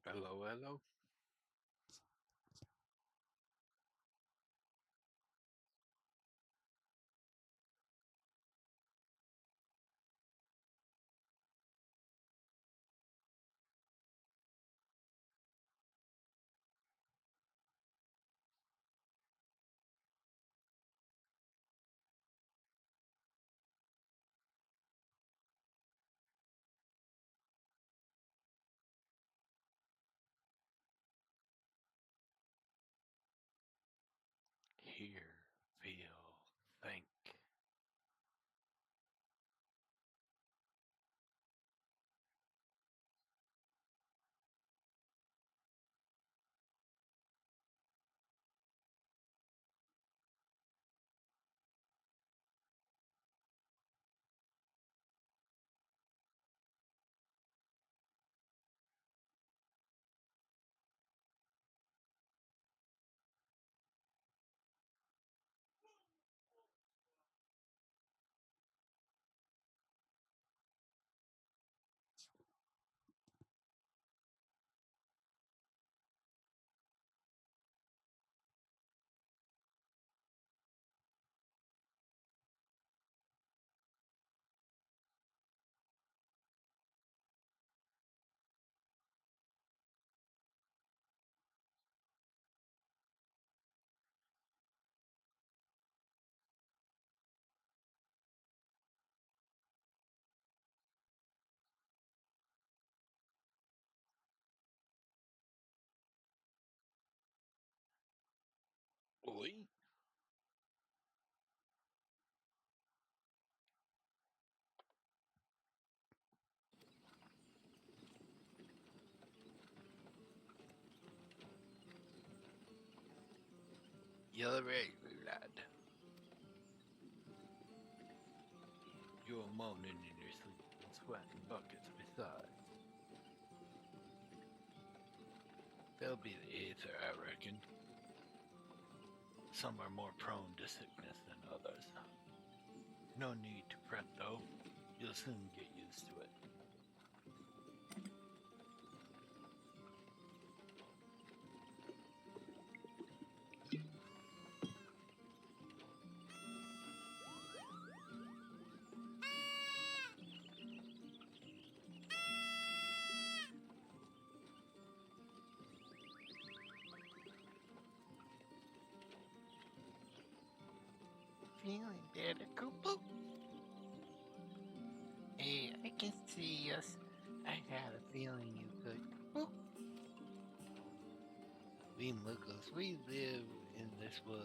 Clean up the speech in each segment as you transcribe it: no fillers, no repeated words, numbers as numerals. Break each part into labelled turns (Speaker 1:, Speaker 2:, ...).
Speaker 1: Hello, hello. Hear, feel, think. Oi. You're right, lad. You're moaning in your sleep and sweating buckets besides. They'll be the aether, I reckon. Some are more prone to sickness than others. No need to fret, though. You'll soon get used to it.
Speaker 2: Feeling better, Koopa? Hey, I can see us. I had a feeling you could. Koopa. We Muggles, we live in this wood.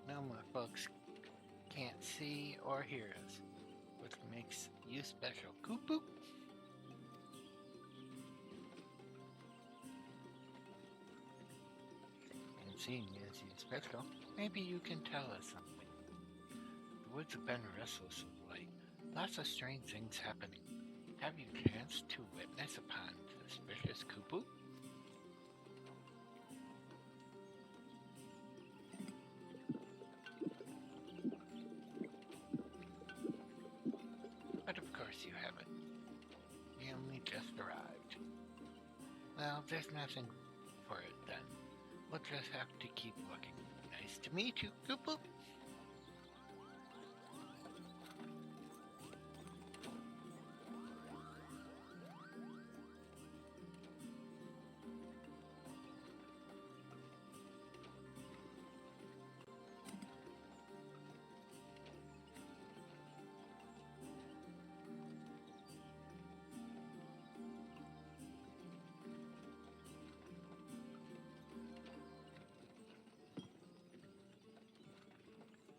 Speaker 2: Now my folks can't see or hear us, which makes you special, Koopa. And seeing as you special, maybe you can tell us something. The woods have been restless of late. Lots of strange things happening. Have you chanced to witness upon suspicious Koopa? But of course you haven't. We only just arrived. Well, there's nothing for it then. We'll just have to keep looking. Nice to meet you, Koopa.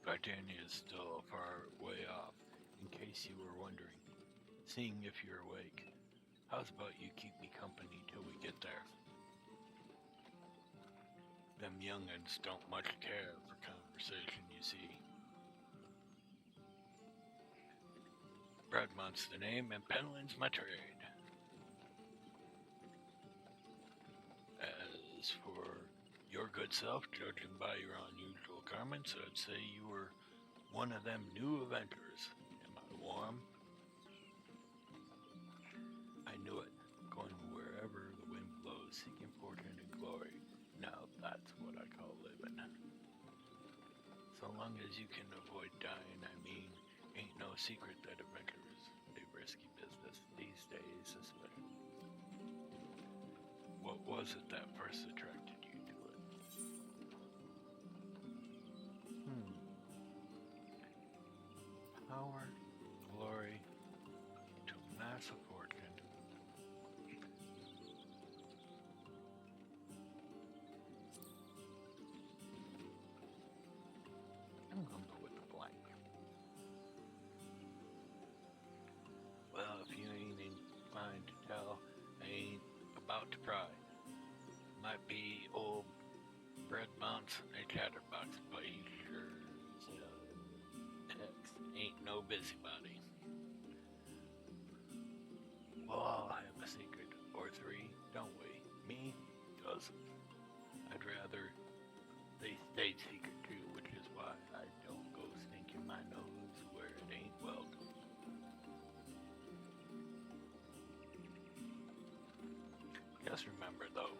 Speaker 1: Titania is still a far way off, in case you were wondering. Seeing if you're awake. How's about you keep me company till we get there? Them young'uns don't much care for conversation, you see. Bradmont's the name, and peddling's my trade. As for your good self, judging by your unusual garments, I'd say you were one of them new Avengers. Am I warm? I knew it. Going wherever the wind blows, seeking fortune and glory. Now that's what I call living. So long as you can avoid dying, I mean, ain't no secret that adventurers a risky business these days, especially. What was it that first attracted you to it? Power, glory, to mass a fortune. I'm gonna go with the blank. Well, if you ain't inclined to tell, I ain't about to pry. Might be old Bradmont's a chatterbox, but he sure as heck ain't no busybody. We'll all have a secret or three, don't we? Me doesn't. I'd rather they stay secret too, which is why I don't go stinking my nose where it ain't welcome. Just remember though,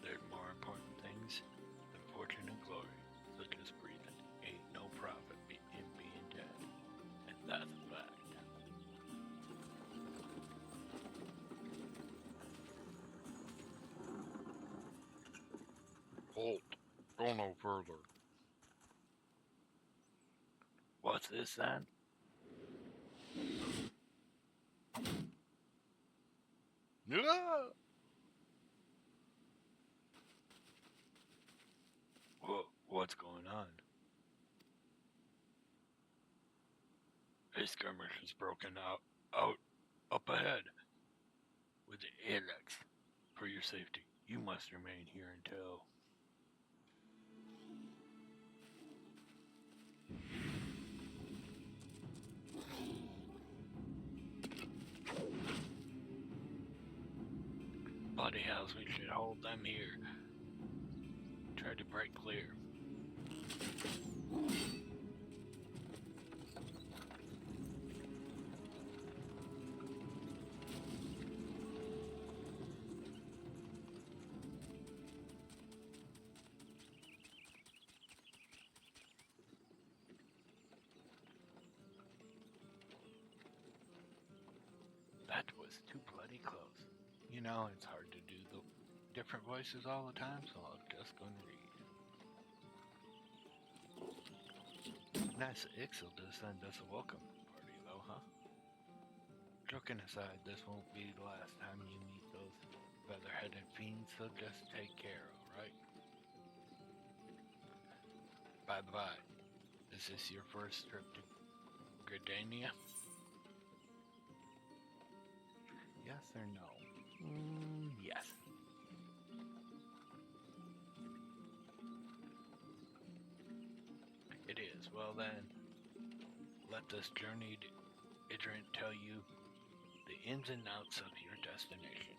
Speaker 1: there's more important things than fortune and glory, such as breathing. Ain't no profit in being dead, and that's a fact.
Speaker 3: Halt. Go no further.
Speaker 1: What's this then?
Speaker 3: Yeah.
Speaker 1: What's going on? A skirmish is broken out up ahead with the Alex. For your safety, you must remain here until. Bloody hells, we should hold them here. Try to break clear. That was too bloody close. You know, it's hard to do the different voices all the time, so I'm just gonna read. Nice Ixel to send us a welcome party, though, huh? Joking aside, this won't be the last time you meet those feather-headed fiends, so just take care, alright? By the by, is this your first trip to Gridania? Yes or no? Yes. It is. Well then, let this journeyed Idrint tell you the ins and outs of your destination.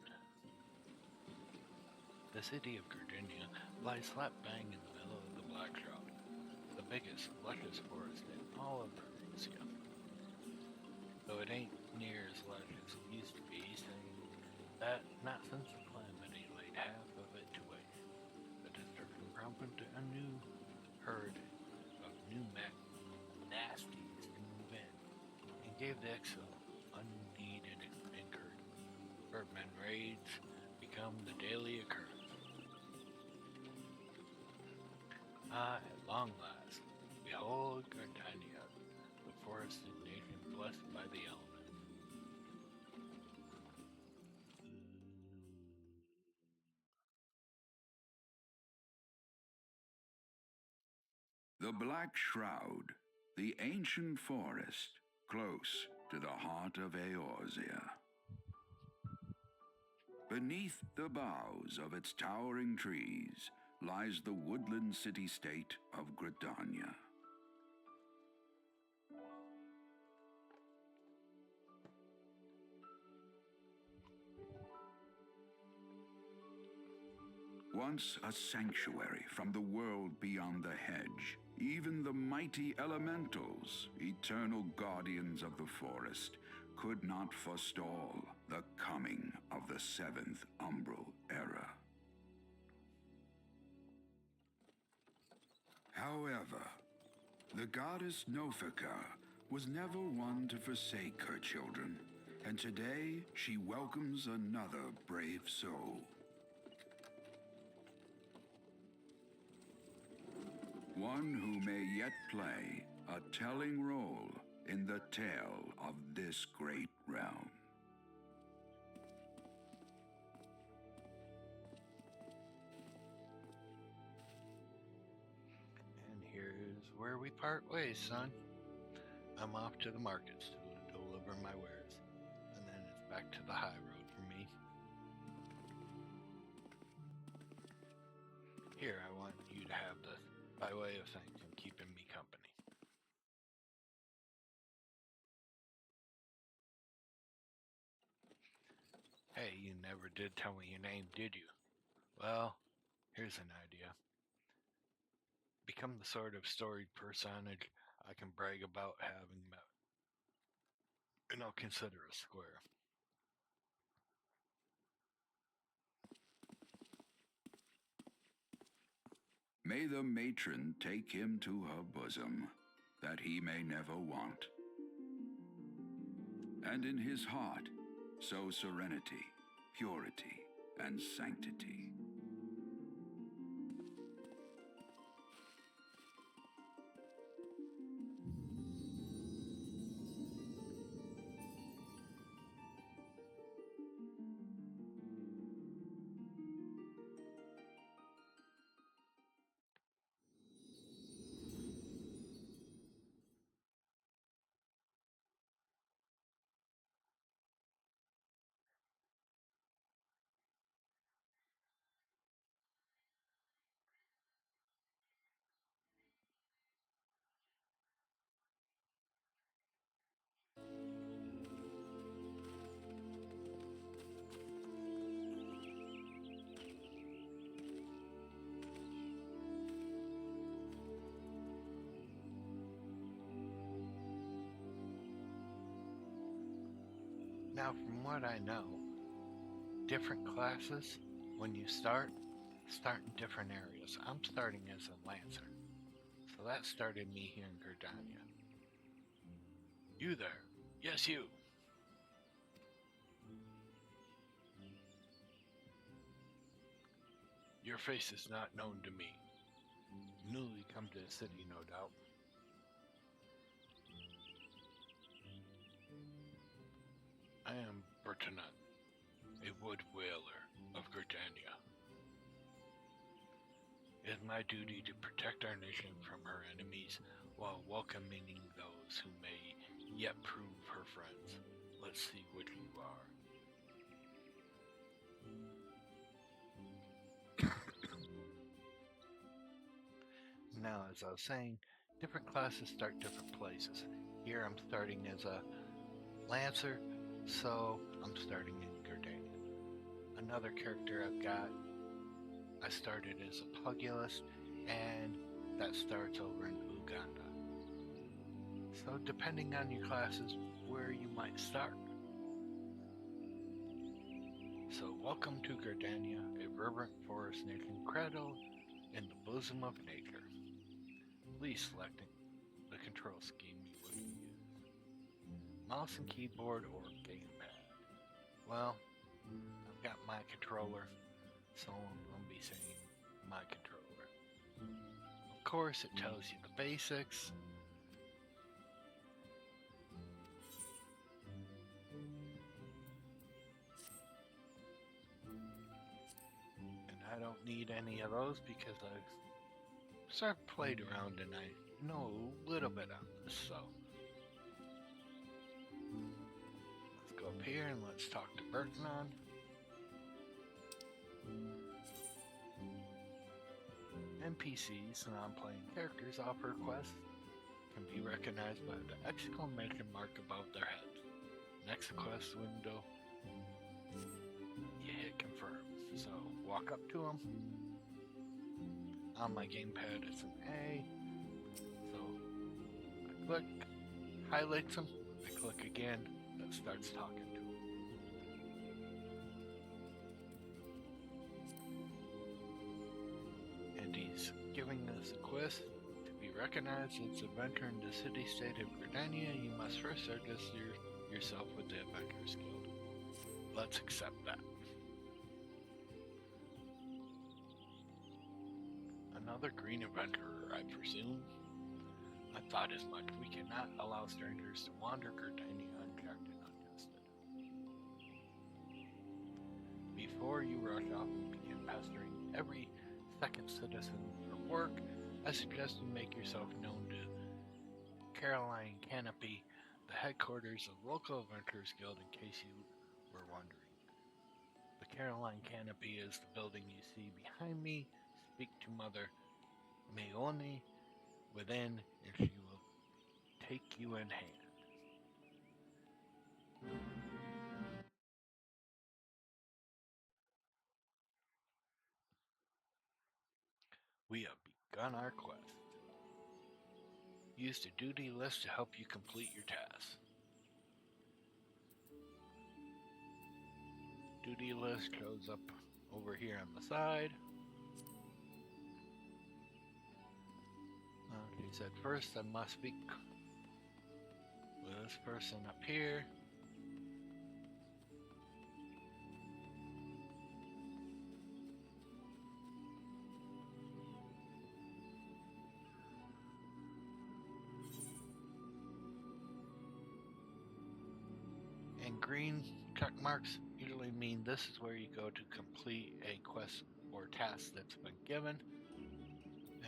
Speaker 1: The city of Gridania lies slap bang in the middle of the Black Shroud, the biggest, lushest forest in all of Eurasia. Though it ain't near as lush as it used to be, saying that not since the calamity laid half of it to waste. The destruction prompted a new herd of new nasties to move in, and gave the exile unneeded encouragement. Birdman raids become the daily occurrence. Ah, at long last, behold Gridania, the forested nation blessed by the elements.
Speaker 4: The Black Shroud, the ancient forest, close to the heart of Eorzea. Beneath the boughs of its towering trees lies the woodland city-state of Gridania. Once a sanctuary from the world beyond the hedge, even the mighty elementals, eternal guardians of the forest, could not forestall the coming of the seventh umbral era. However, the goddess Nofika was never one to forsake her children, and today she welcomes another brave soul. One who may yet play a telling role in the tale of this great realm.
Speaker 1: And here's where we part ways, son. I'm off to the markets to deliver my wares, and then it's back to the high road for me. Here, I want you to have this by way of thanks and keeping me company. Hey, you never did tell me your name, did you? Well, here's an idea. Become the sort of storied personage I can brag about having met, and I'll consider a square.
Speaker 4: May the matron take him to her bosom, that he may never want. And in his heart, sow serenity, purity, and sanctity.
Speaker 1: Now, from what I know, different classes, when you start in different areas. I'm starting as a Lancer, so that started me here in Gardania. You there? Yes, you. Your face is not known to me. Newly come to the city, no doubt. I am Bertinant, a wood whaler of Gardania. It is my duty to protect our nation from her enemies while welcoming those who may yet prove her friends. Let's see what you are. Now, as I was saying, different classes start different places. Here I'm starting as a Lancer, so I'm starting in Gardania. Another character I've got, I started as a Pugilist, and that starts over in Uganda. So depending on your classes, where you might start. So welcome to Gardania, a reverent forest nation cradled in the bosom of nature. Please select the control scheme you would use. Mouse and keyboard or gamepad. Well, I've got my controller, so I'm going to be saying my controller. Of course, it tells you the basics. And I don't need any of those because I've sort of played around and I know a little bit on this, so. Let's go up here and let's talk to Bertinon. NPCs, non-playing characters, offer quests can be recognized by the exclamation mark above their heads. Next quest window, you hit confirm. So walk up to them, On my gamepad, it's an A. So I click, highlights him, I click again, that starts talking to him. And he's giving us a quest. To be recognized as a adventurer in the city-state of Gardania, you must first register yourself with the Adventurers Guild. Let's accept that. Another green adventurer, I presume? I thought as much. We cannot allow strangers to wander Gardania unchecked and untested. Before you rush off and begin pestering every second citizen for work, I suggest you make yourself known to Caroline Canopy, the headquarters of local Adventurers Guild, in case you were wondering. The Caroline Canopy is the building you see behind me. Speak to Mother Mayoni within, and she will take you in hand. We have begun our quest. Use the duty list to help you complete your tasks. Duty list shows up over here on the side. He said first I must speak with this person up here. And green check marks usually mean this is where you go to complete a quest or task that's been given.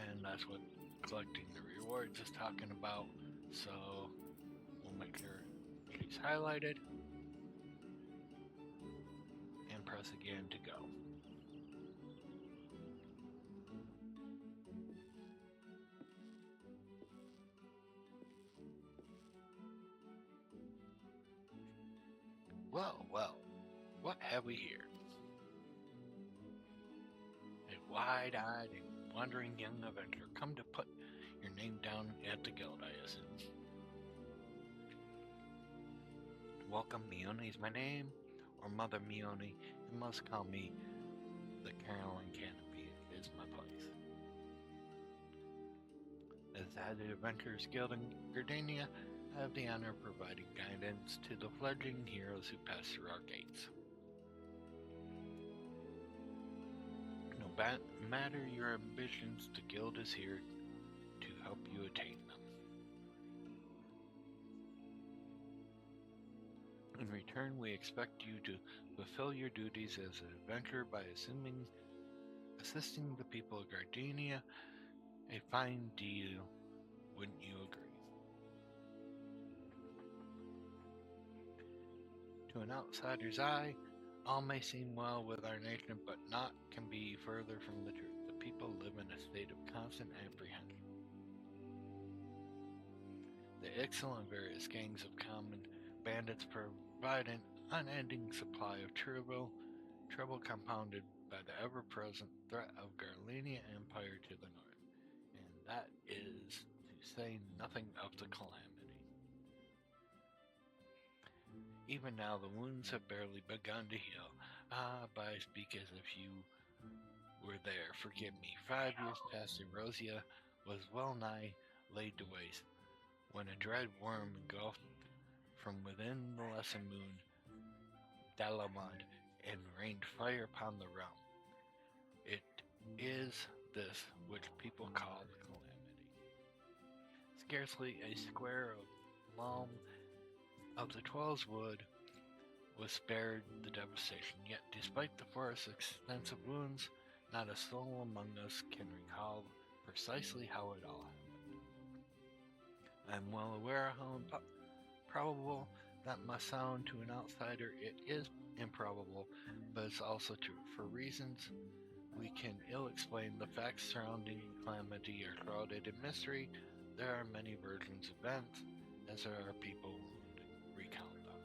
Speaker 1: And that's what collecting the rewards is talking about. So we'll make sure she's highlighted and press again to go. Well, well, what have we here? A wide-eyed and wandering young adventurer, come to put your name down at the guild, I assume. Welcome, Mione is my name, or Mother Mione. You must call me the Caroline Canopy. It is my place. As the head of the Adventurers Guild in Gardania, I have the honor of providing guidance to the fledgling heroes who pass through our gates. No matter your ambitions, the Guild is here to help you attain them. In return, we expect you to fulfill your duties as an adventurer by assisting the people of Gardania. A fine deal, wouldn't you agree? To an outsider's eye, all may seem well with our nation, but naught can be further from the truth. The people live in a state of constant apprehension. The excellent various gangs of common bandits provide an unending supply of trouble compounded by the ever-present threat of Garlenia Empire to the north. And that is to say nothing of the calamity. Even now the wounds have barely begun to heal. Ah, but I speak as if you were there. Forgive me. 5 years past, Erosia was well nigh laid to waste, when a dread worm engulfed from within the lesser moon Dalamod and rained fire upon the realm. It is this which people call the calamity. Scarcely a square of long of the 12's wood was spared the devastation, yet despite the forest's extensive wounds, not a soul among us can recall precisely how it all happened. I am well aware how improbable that must sound to an outsider. It is improbable, but it's also true. For reasons we can ill explain, the facts surrounding calamity are shrouded in mystery. There are many versions of events, as there are people who recount them.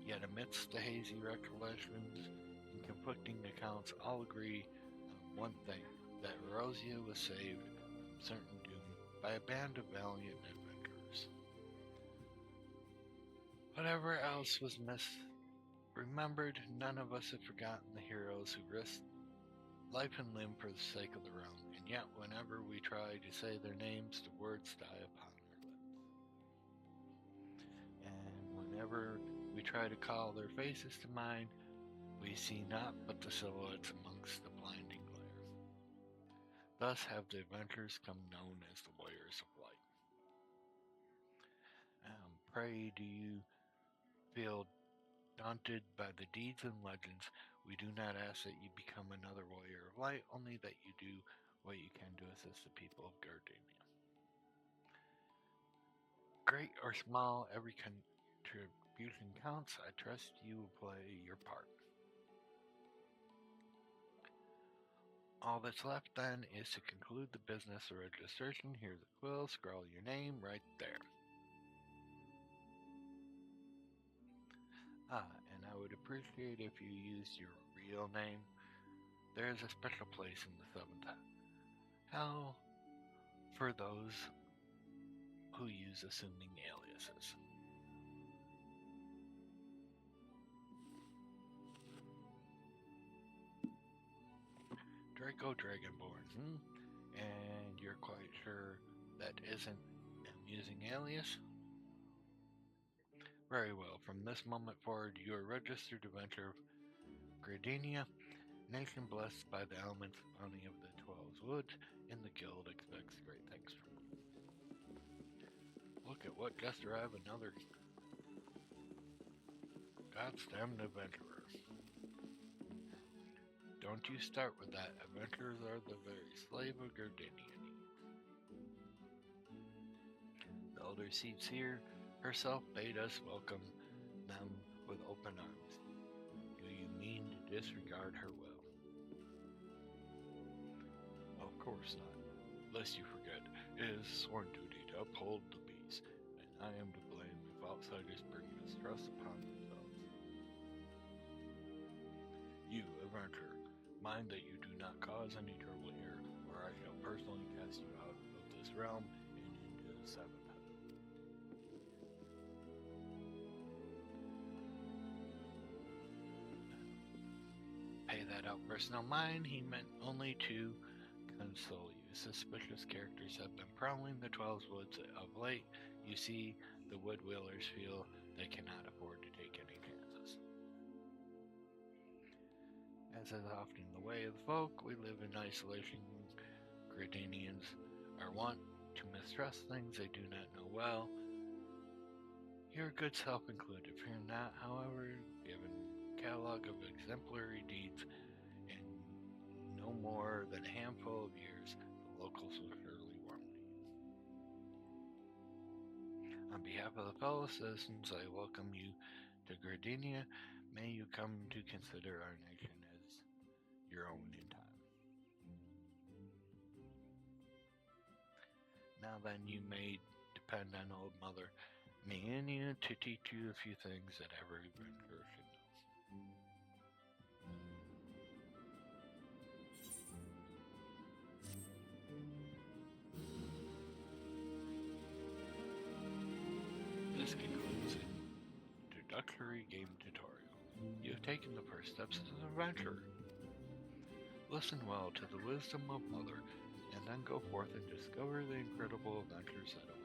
Speaker 1: Yet amidst the hazy recollections and conflicting accounts, all agree one thing, that Rosia was saved from certain doom by a band of valiant adventurers. Whatever else was remembered, none of us have forgotten the heroes who risked life and limb for the sake of the realm, and yet whenever we try to say their names, the words die upon our lips. And whenever we try to call their faces to mind, we see naught but the silhouettes amongst the blinding glare. Thus have the adventurers come known as the Warriors of Light. Pray, do you feel daunted by the deeds and legends? We do not ask that you become another warrior of light, only that you do what you can to assist the people of Gardenia. Great or small, every contribution counts. I trust you will play your part. All that's left then is to conclude the business of registration. Here's a quill, scroll your name right there. And I would appreciate if you used your real name. There is a special place in the 7th hell for those who use assuming aliases. Draco Dragonborn, And you're quite sure that isn't an amusing alias? Very well, from this moment forward, you are registered adventurer of Gardenia, nation blessed by the elements bounty of the 12 Woods, and the guild expects great things from you. Look at what just arrived, another goddamned adventurer. Don't you start with that. Adventurers are the very slave of Gardenia. The elder seats here herself bade us welcome them with open arms. Do you mean to disregard her will? Of course not. Lest you forget, it is a sworn duty to uphold the peace, and I am to blame if outsiders bring mistrust upon themselves. You, adventurer, mind that you do not cause any trouble here, or I shall personally cast you out of this realm and into the 7th heaven. Pay that out, personal mind. He meant only to console you. Suspicious characters have been prowling the 12 Woods of late. You see, the Woodwheelers feel they cannot afford to take any chances. As is often the way of the folk, we live in isolation. Gradanians are wont to mistrust things they do not know well. Your good self included. Fear not, however, given a catalog of exemplary deeds in no more than a handful of years, the locals will surely warmly you. On behalf of the fellow citizens, I welcome you to Gardenia. May you come to consider our nation as your own in time. Now then, you may depend on old Mother Meania to teach you a few things that every adventurer should know. This concludes an introductory game tutorial. You have taken the first steps as an adventurer. Listen well to the wisdom of Mother, and then go forth and discover the incredible adventures that await.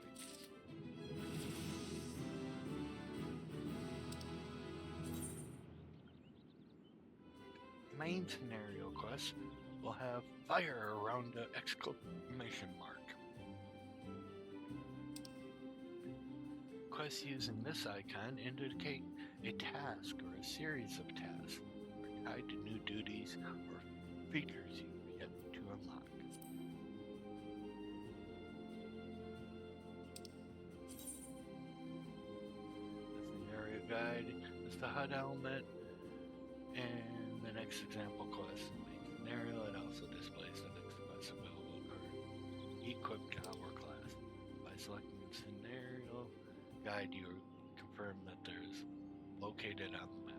Speaker 1: Main scenario quests will have fire around the exclamation mark. Quests using this icon indicate a task or a series of tasks are tied to new duties or features you have yet to unlock. The scenario guide is the HUD element, and the next example quest in the main scenario. It also displays the next quest available card. Equip job or class. By selecting the scenario guide, you confirm that there's located on the map.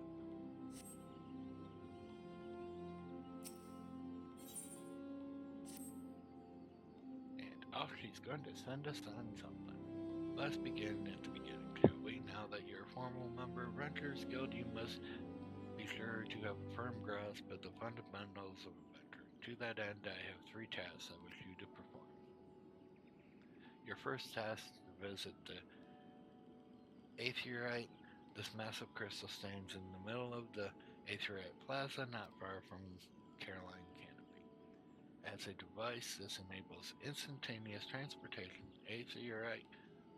Speaker 1: he's going to send us on something. Let's begin at the beginning, shall we? Now that you're a formal member of Renters Guild, you must be sure to have a firm grasp of the fundamentals of adventuring. To that end, I have 3 tasks I wish you to perform. Your first task is to visit the Aetherite. This massive crystal stands in the middle of the Aetherite Plaza, not far from Caroline Canopy. As a device, this enables instantaneous transportation. Aetherite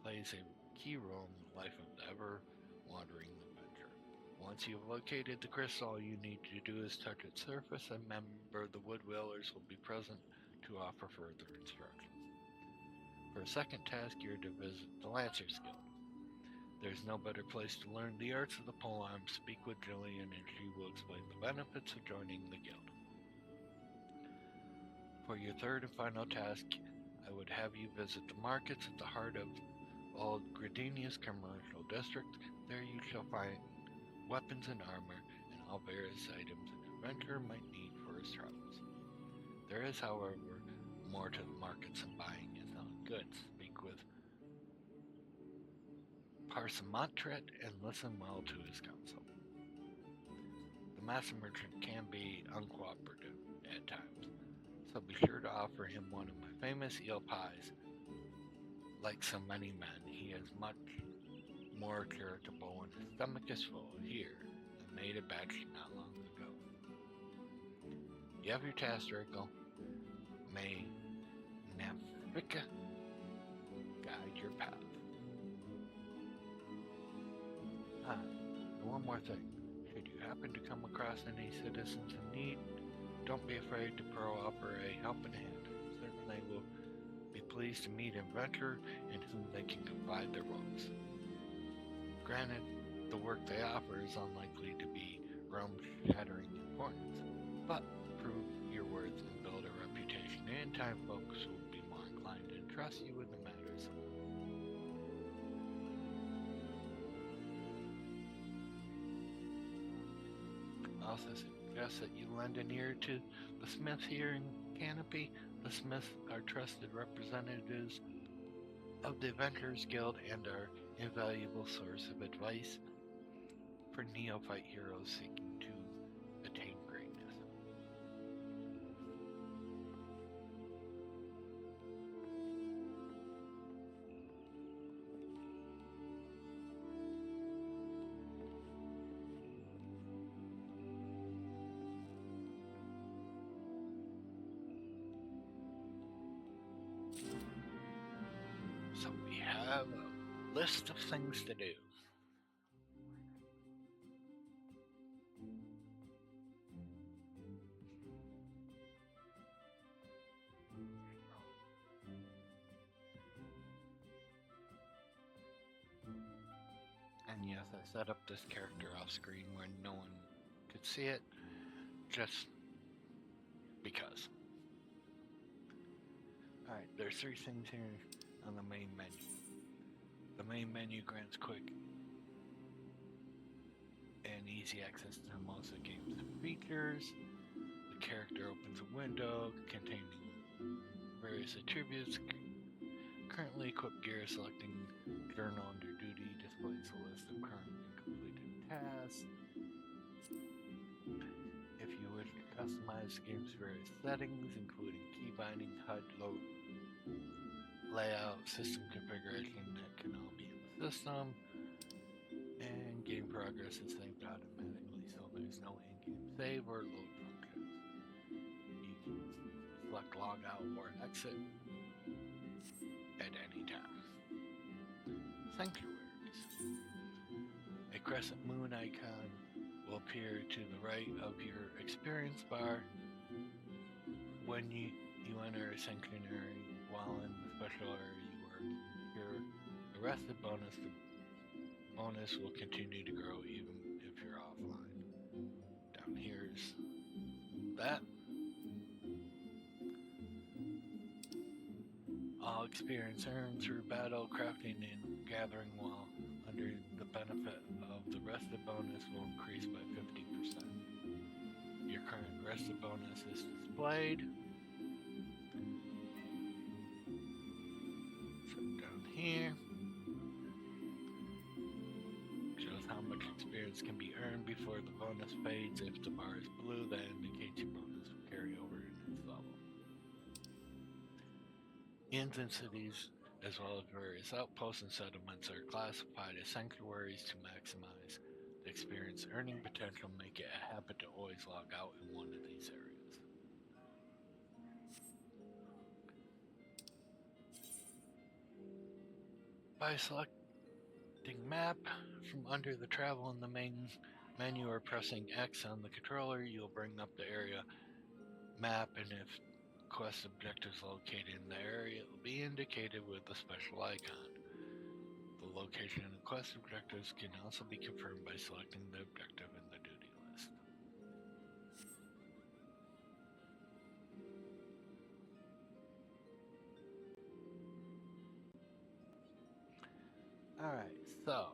Speaker 1: plays a key role in the life of the ever-wandering adventurer. Once you have located the crystal, all you need to do is touch its surface, and a member of the Wood Whalers will be present to offer further instructions. For a second task, you're to visit the Lancers Guild. There's no better place to learn the arts of the polearm. Speak with Jillian and she will explain the benefits of joining the guild. For your third and final task, I would have you visit the markets at the heart of Old Gradinia's commercial district. There you shall find weapons and armor and all various items an adventurer might need for his travels. There is, however, more to the markets than buying and selling goods. Speak with Parsamantret and listen well to his counsel. The master merchant can be uncooperative at times, so be sure to offer him one of my famous eel pies. Like so many men, he is much more charitable when his stomach is full. Here, I made a batch not long ago. You have your task, Draco. May Navika guide your path. And one more thing. Should you happen to come across any citizens in need, don't be afraid to offer a helping hand. Certainly they will be pleased to meet an adventurer in whom they can confide their woes. Granted, the work they offer is unlikely to be realm-shattering importance, but prove your worth and build a reputation, and in time folks will be more inclined to entrust you with the matters. Also suggest that you lend an ear to the Smiths here in Canopy. The Smiths are trusted representatives of the Adventurers Guild and are an invaluable source of advice for neophyte heroes seeking to attain greatness. So we have a list of things to do. And yes, I set up this character off screen where no one could see it, just because. Alright, there's 3 things here on the main menu. The main menu grants quick and easy access to most of the game's features. The character opens a window containing various attributes. Currently equipped gear, selecting journal under duty displays a list of currently completed tasks. If you wish to customize the game's various settings, including key binding, HUD, load, layout, system configuration, that can all be in the system. And game progress is saved automatically, so there's no in-game save or load functions. You can select log out or exit at any time. Sanctuaries. A crescent moon icon will appear to the right of your experience bar when you enter a sanctuary while in the special area you work. Your arrested bonus will continue to grow even if you're offline. Down here's that. All experience earned through battle, crafting, and gathering while under the benefit of the rested bonus will increase by 50%. Your current rested bonus is displayed. credits can be earned before the bonus fades. If the bar is blue, that indicates your bonus will carry over to next level. Inns and cities, as well as various outposts and settlements, are classified as sanctuaries to maximize the experience earning potential. Make it a habit to always log out in one of these areas. By selecting map from under the travel in the main menu or pressing X on the controller, you'll bring up the area map, and if quest objectives located in the area, it will be indicated with a special icon. The location of quest objectives can also be confirmed by selecting the objective in the duty list. Alright, so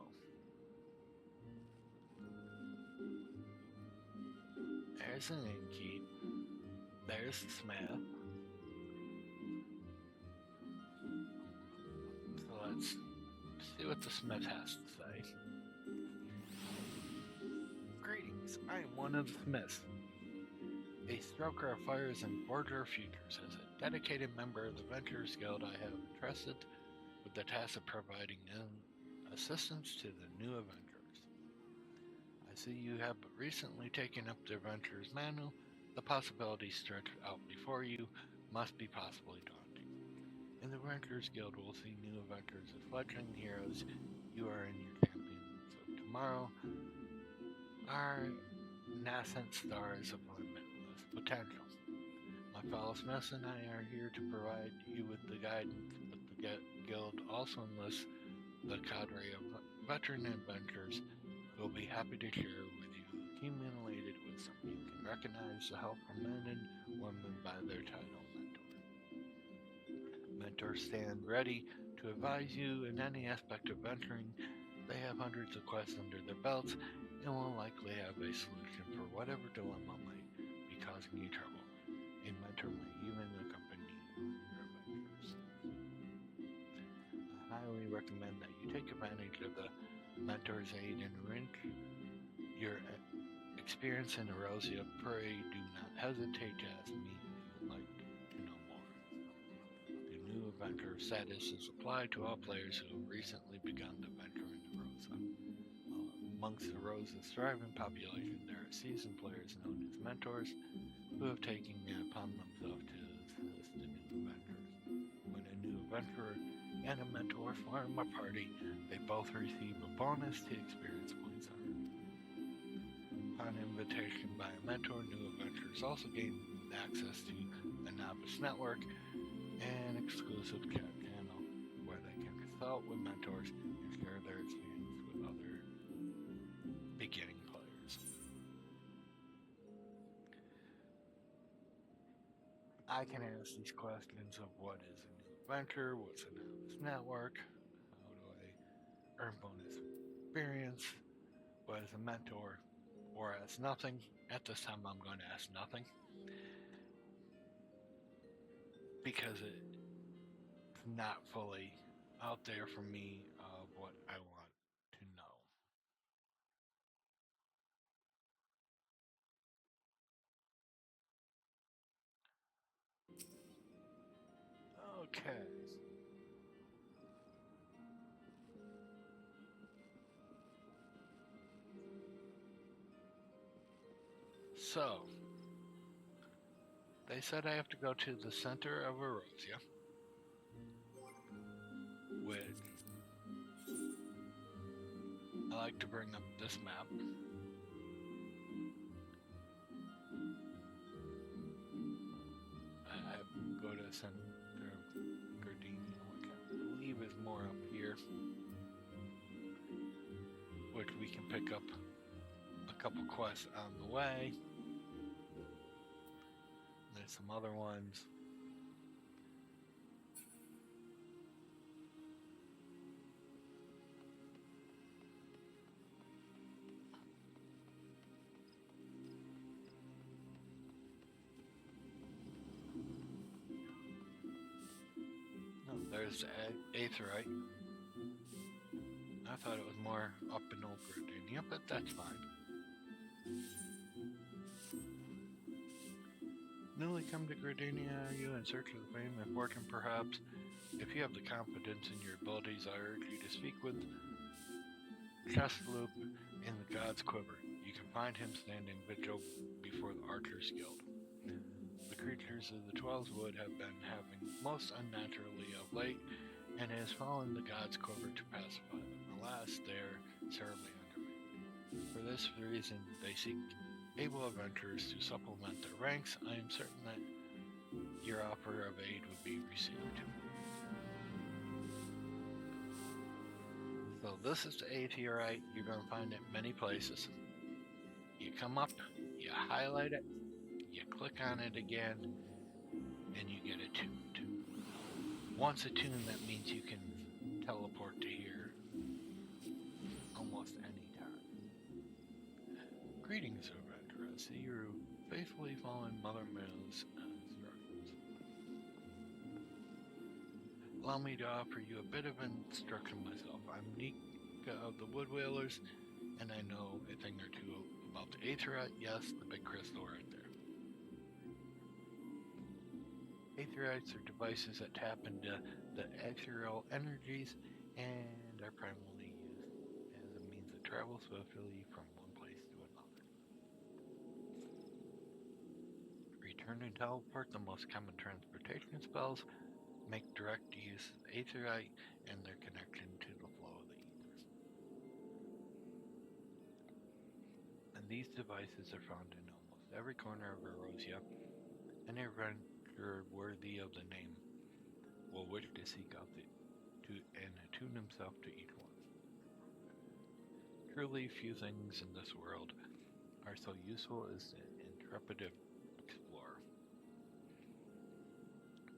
Speaker 1: there's an innkeep, there's the smith. So let's see what the smith has to say. Greetings, I am one of the smiths, a stoker of fires and forger of futures. As a dedicated member of the Venturers Guild, I have entrusted with the task of providing assistance to the new adventurers. I see you have recently taken up the Adventurer's Manual. The possibilities stretched out before you must be possibly daunting. In the Adventurers Guild, we'll see new adventurers as fledgling heroes. You are in your champions of tomorrow. Our nascent stars of limitless potential. My fellow smiths and I are here to provide you with the guidance, but the guild also enlists the cadre of veteran adventurers who will be happy to share with you accumulated wisdom. You can recognize the help from men and women by their title mentor. Mentors stand ready to advise you in any aspect of venturing. They have hundreds of quests under their belts and will likely have a solution for whatever dilemma might be causing you trouble. A mentor may even accompany your adventures. I highly recommend that you take advantage of the mentor's aid and enrich your experience in Erosia. Pray do not hesitate to ask me if you would like to know more. The new adventurer status is applied to all players who have recently begun to venture into Erosia. Amongst Erosia's thriving population, there are seasoned players known as mentors who have taken it upon themselves to assist the new adventurers. When a new adventurer and a mentor form a party, they both receive a bonus to experience points earned. Upon invitation by a mentor, new adventurers also gain access to the Novice Network, an exclusive chat channel where they can consult with mentors and share their experience with other beginning players. I can ask these questions of what is a new adventure, what's a Novice Network, how do I earn bonus experience, what is a mentor, or ask nothing. At this time I'm going to ask nothing because it's not fully out there for me of what I want to know. Okay. So, they said I have to go to the center of Erosia, which I like to bring up this map. I go to the center of Gardenia, which I believe is more up here, which we can pick up a couple quests on the way. There's some other ones. No, there's the Aetherite. I thought it was more up in Old Gardenia, but that's fine. Newly come to Gardenia, are you in search of fame and fortune perhaps? If you have the confidence in your abilities, I urge you to speak with Chestloop in the God's Quiver. You can find him standing vigil before the Archers Guild. The creatures of the Twelves Wood have been having most unnaturally of late, and it has fallen the God's Quiver to pacify them. Alas, they are terribly undermanned. For this reason, they seek able adventurers to supplement their ranks. I am certain that your offer of aid would be received. So this is the aetheorite. You're going to find it many places. You come up, you highlight it, you click on it again, and you get attuned. Once attuned, that means you can teleport to here almost any time. Greetings, adventurer. See your faithfully fallen Mother Mills instructions. Allow me to offer you a bit of instruction myself. I'm Nika of the Wood Whalers, and I know a thing or two about the aetheorite. Yes, the big crystal right there. Aetherites are devices that tap into the ethereal energies and are primarily used as a means of travel swiftly from one place to another. Return and teleport, the most common transportation spells, make direct use of aetherite and their connection to the flow of the ether. And these devices are found in almost every corner of Erosia, and an adventurer worthy of the name will wish to seek out and attune himself to each one. Truly few things in this world are so useful as an intrepid explorer.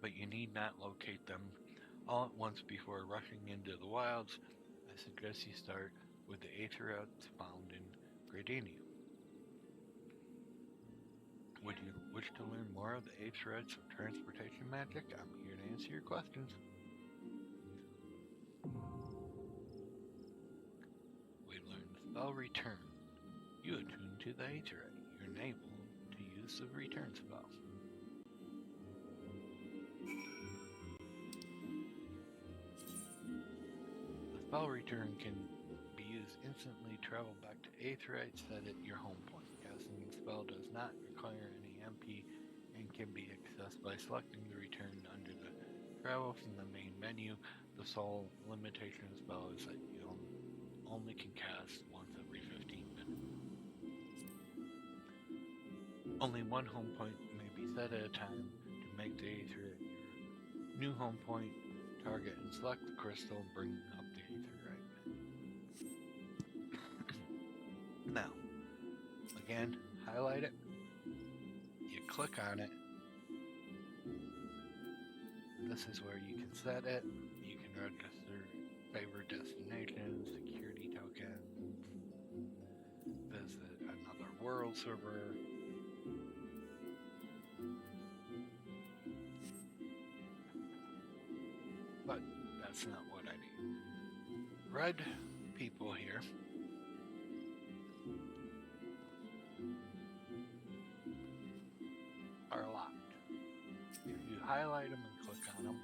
Speaker 1: But you need not locate them all at once before rushing into the wilds. I suggest you start with the aetherites found in Gradania. Would you wish to learn more of the aetherites of transportation magic? I'm here to answer your questions. We learned the spell Return. You attune to the aetherite. You're able to use the Return spell. The spell Return can be used instantly. Travel back to aetherite set at your home point. Casting the spell does not require any MP and can be accessed by selecting the Return under the travel from the main menu. The sole limitation of the spell is that you only can cast once every 15 minutes. Only one home point may be set at a time. To make the aetherite your new home point, target and select the crystal and bring up the aetherite. Now, again, highlight it, you click on it, this is where you can set it, you can register favorite destinations, security tokens, visit another world server, but that's not what I need. Red people here are locked. If you highlight them and click on them,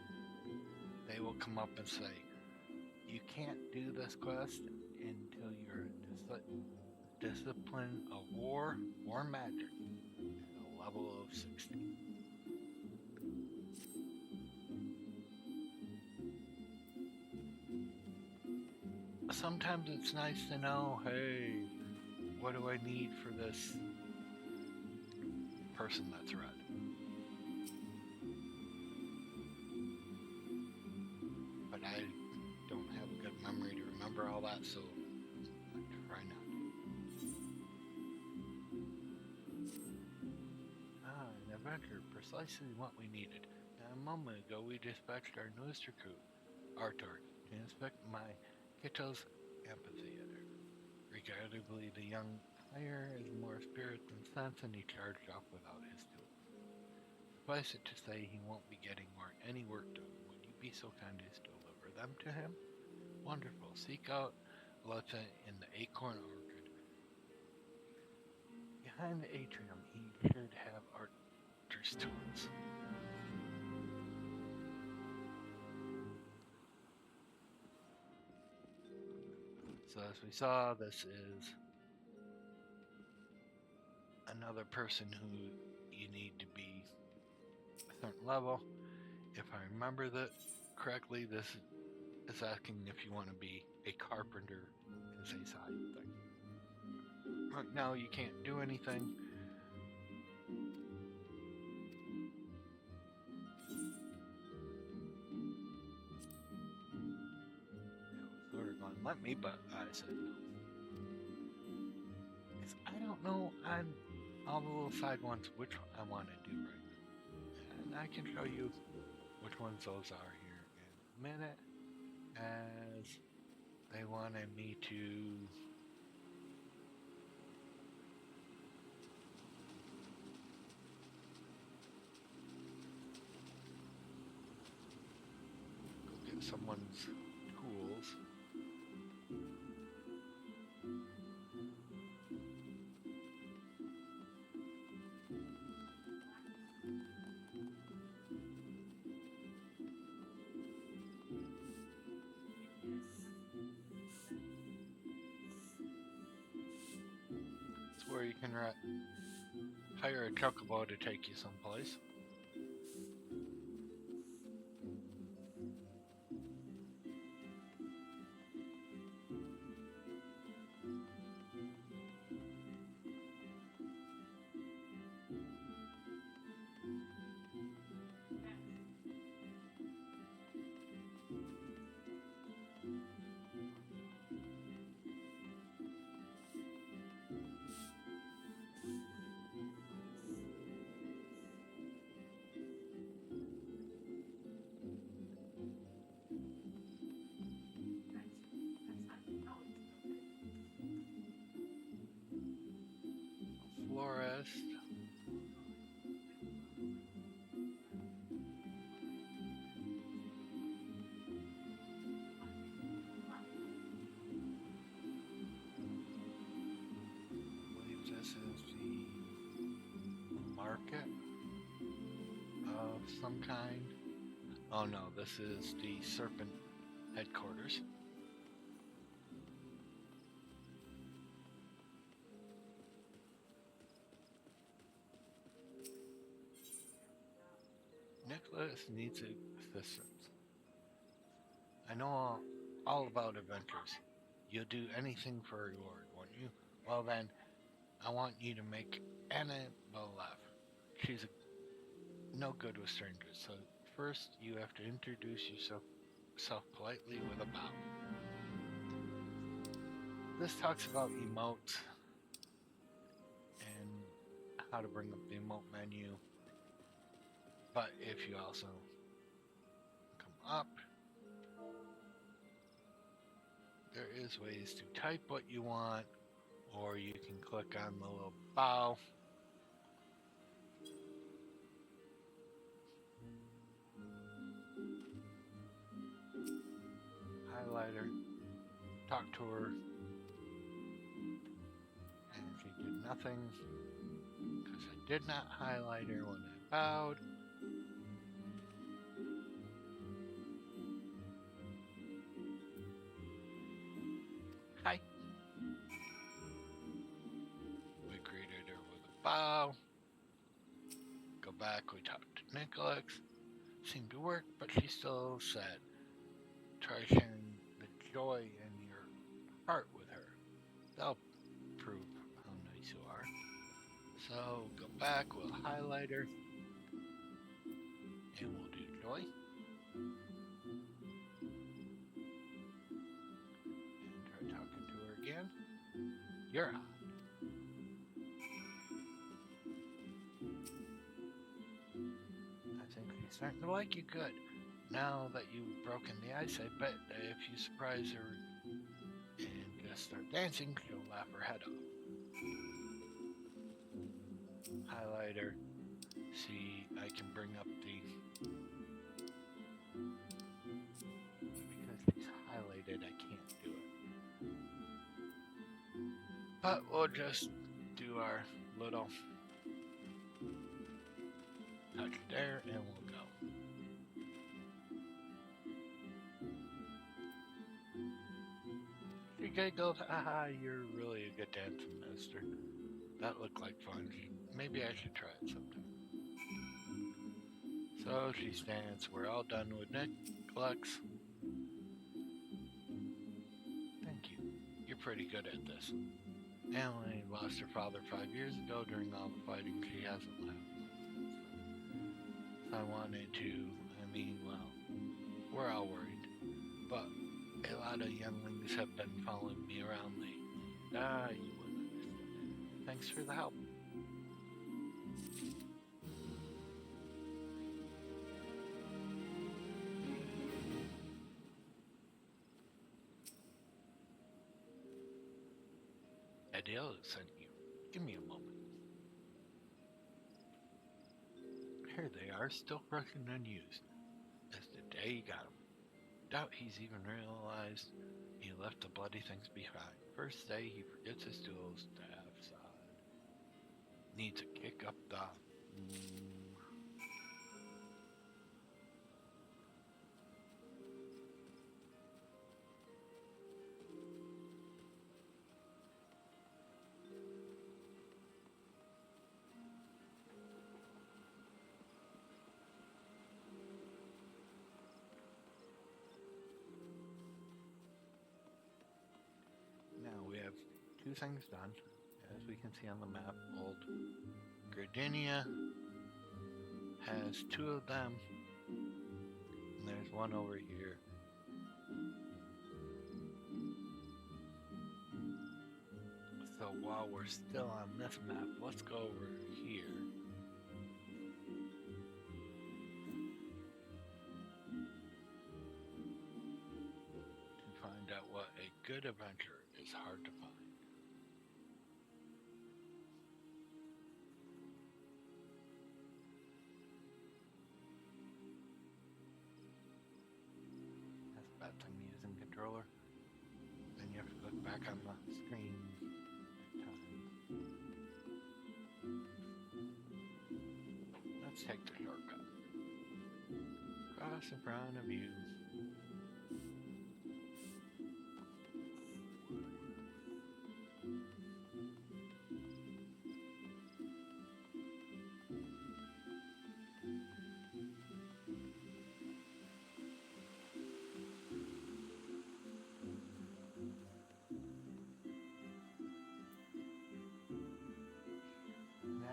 Speaker 1: they will come up and say, you can't do this quest until you're discipline of war or magic at a level of 60. Sometimes it's nice to know, hey, what do I need for this person that's red? But I don't have a good memory to remember all that, so I try not to. An adventure, precisely what we needed. Now, a moment ago, we dispatched our newest recruit, Artur, to inspect my Kito's amphitheater. Regrettably, the young player is more spirit than sense, and he charged off without his tools. Suffice it to say, he won't be getting any work done. Would you be so kind as to deliver them to him? Wonderful. Seek out Lieutenant in the Acorn Orchard. Behind the atrium, he should have Archer's tools. So as we saw, this is another person who you need to be a certain level. If I remember that correctly, this is asking if you want to be a carpenter as a side thing. Right now you can't do anything. They were going to let me, but I said no. Because I don't know on all the little side ones which I want to do right now. And I can show you which ones those are here in a minute, as they wanted me to go get someone's tools. Where you can hire a chocobo to take you someplace. Florist. I believe this is the market of some kind. Oh no, this is the Serpent headquarters. Nicholas needs assistance. I know all about adventures. You'll do anything for a reward, won't you? Well then, I want you to make Annabelle laugh. She's no good with strangers, so first you have to introduce yourself politely with a bow. This talks about emotes and how to bring up the emote menu. But if you also come up, there is ways to type what you want, or you can click on the little bow. Highlighter, talk to her, and if you did nothing, because I did not highlight her when I bowed, hi. We greeted her with a bow. Go back, we talked to Nicholas. Seemed to work, but she's still sad. Try sharing the joy in your heart with her. That'll prove how nice you are. So go back, we'll highlight her, and we'll do joy. And try talking to her again. You're on. I think she's starting to like you good. Now that you've broken the ice, I bet that if you surprise her and just start dancing, she'll laugh her head off. Highlighter. See, I can bring up the... Because she's highlighted, I can't do it. But we'll just do our little touch there and we'll go. You're good, go. Haha, you're really a good dancing master. That looked like fun. Maybe I should try it sometime. So she stands. We're all done with Nicholas. Thank you. You're pretty good at this. Emily lost her father 5 years ago during all the fighting. She hasn't left. I wanted to, well, we're all worried. But a lot of younglings have been following me around lately. You wouldn't understand. Thanks for the help. Adele sent you. Give me a moment. Here they are, still fresh and unused. That's the day he got them. Doubt he's even realized he left the bloody things behind. First day he forgets his tools. Staff side. Needs to kick up the... Now we have 2 things done. As we can see on the map, old Gardenia has 2 of them. And there's one over here. So while we're still on this map, let's go over here. To find out what a good adventure is hard to find. That's a bad thing using controller. Then you have to look back on the screen at times. Let's take the shortcut. Cross in front of you.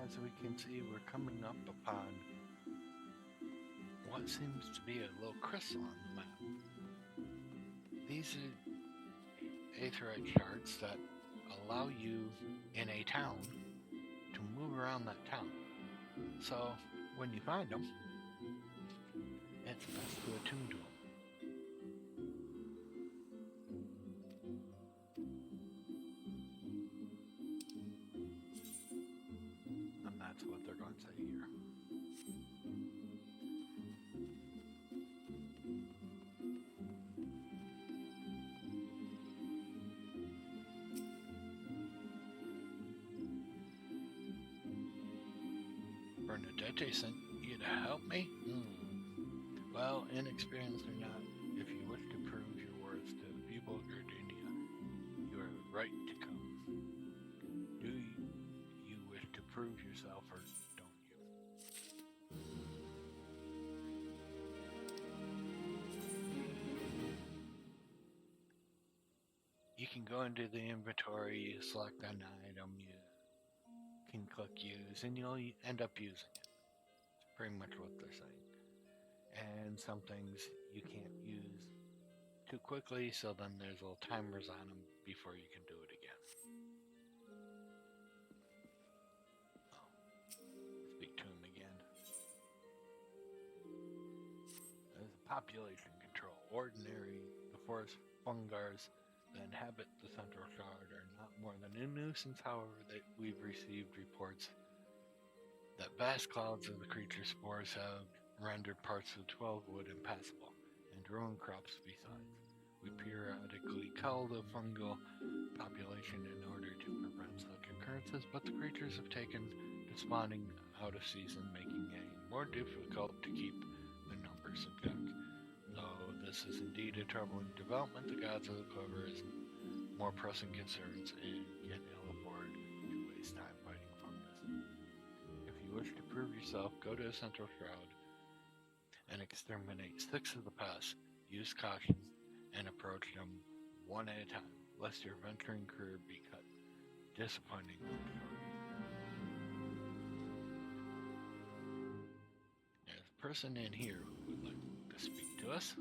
Speaker 1: As we can see, we're coming up upon what seems to be a little crystal on the map. These are aetheryte shards that allow you in a town to move around that town. So when you find them, it's best to attune to them. That's what they're going to say here. Bernadette sent you to help me? Well, inexperienced or not, if you wish to prove your worth to the people of Gardenia, you are right to come. Do you wish to prove yourself or don't you? You can go into the inventory, you select an item, you can click use, and you'll end up using it. It's pretty much what they're saying. And some things you can't use too quickly, so then there's little timers on them before you can do it again. Speak to him again. There's population control. Ordinary, the forest fungars that inhabit the central shard are not more than a nuisance. However, we've received reports that vast clouds of the creature spores have rendered parts of 12 wood impassable, and ruined crops besides. We periodically cull the fungal population in order to prevent such occurrences, but the creatures have taken to spawning out of season, making it more difficult to keep the numbers in check. Though this is indeed a troubling development, the gods of the clever is more pressing concerns and can ill afford to waste time fighting fungus. If you wish to prove yourself, go to the Central Shroud and exterminate 6 of the pests. Use caution and approach them one at a time, lest your venturing career be cut disappointingly short. There's a person in here who would like to speak to us.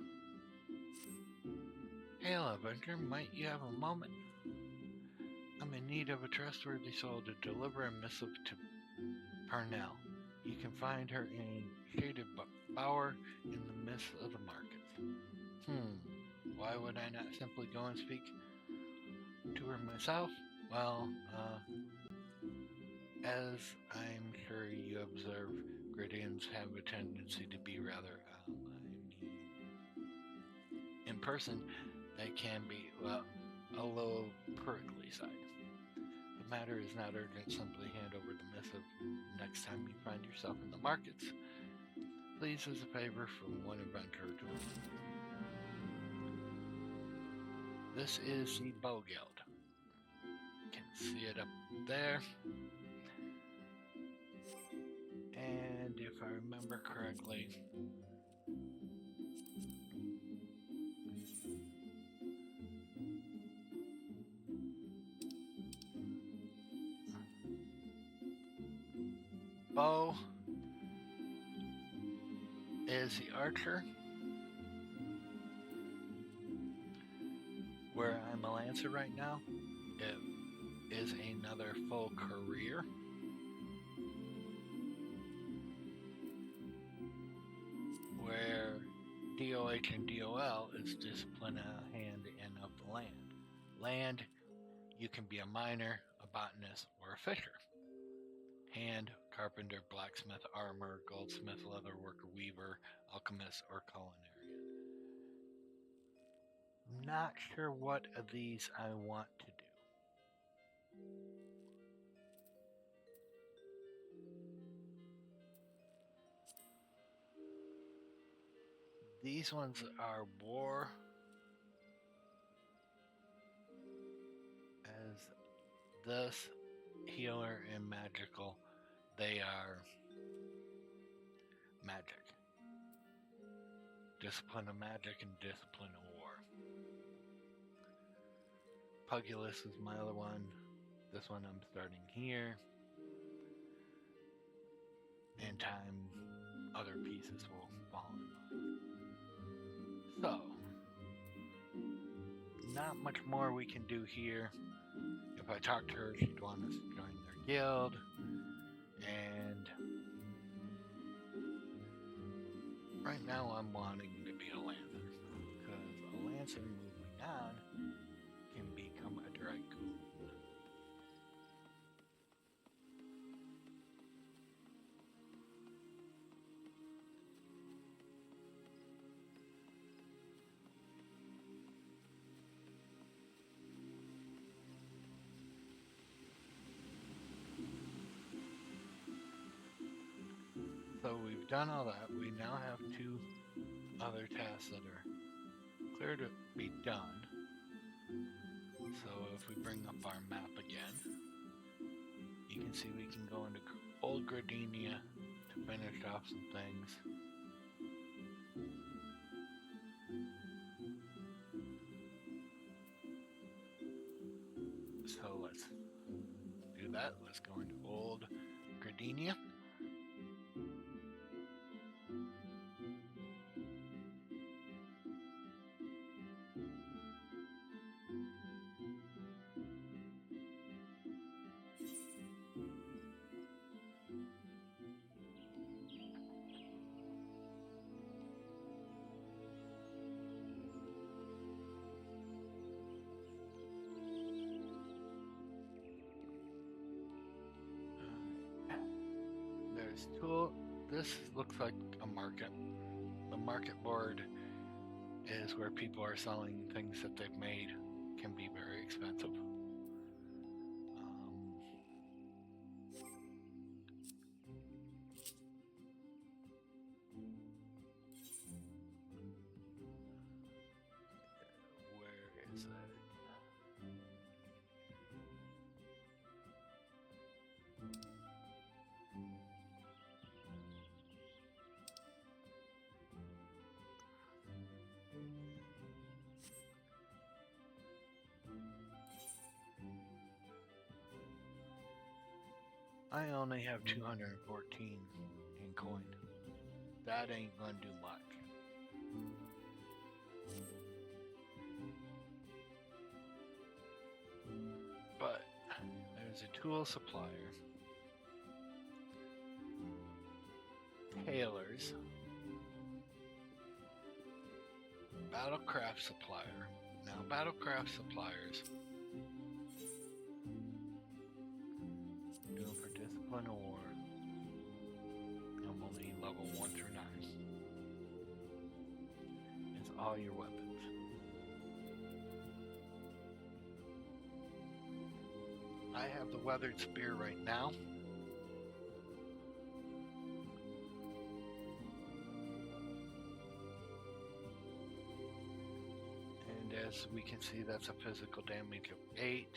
Speaker 1: Hail, Avenger, might you have a moment? I'm in need of a trustworthy soul to deliver a missive to Parnell. You can find her in Shaded Bower in the midst of the market. Why would I not simply go and speak to her myself? Well, as I'm sure you observe, Gridians have a tendency to be rather, in person, they can be, well, a little prickly side. The matter is not urgent, simply hand over the missive next time you find yourself in the markets. Please, as a favor from one adventurer to another. This is the Bow Guild. You can see it up there. And if I remember correctly, Bow is the archer, where I'm a lancer right now. It is another full career. Where DOH and DOL is discipline a hand and of the land. Land, you can be a miner, a botanist, or a fisher. Hand, carpenter, blacksmith, armor, goldsmith, leatherworker, weaver, alchemist, or culinarian. I'm not sure what of these I want to do. These ones are war, as this, healer, and magical. They are magic. Discipline of magic and discipline of war. Pugilus is my other one. This one I'm starting here. In time, other pieces will fall in line. So, not much more we can do here. If I talk to her, she'd want us to join their guild. And right now I'm wanting to be a lancer, because a lancer moving on can become a dragoon. So we've done all that. We now have 2 other tasks that are clear to be done. So if we bring up our map again, you can see we can go into Old Gardenia to finish off some things. So let's do that. Let's go into Old Gardenia. This looks like a market. The market board is where people are selling things that they've made can be very expensive. Where is it? I only have 214 in coin. That ain't gonna do much. But there's a tool supplier, tailors, battlecraft supplier. Now battlecraft suppliers doing for discipline or I'm only level 1 through 9. It's all your weapons. I have the weathered spear right now. And as we can see, that's a physical damage of 8.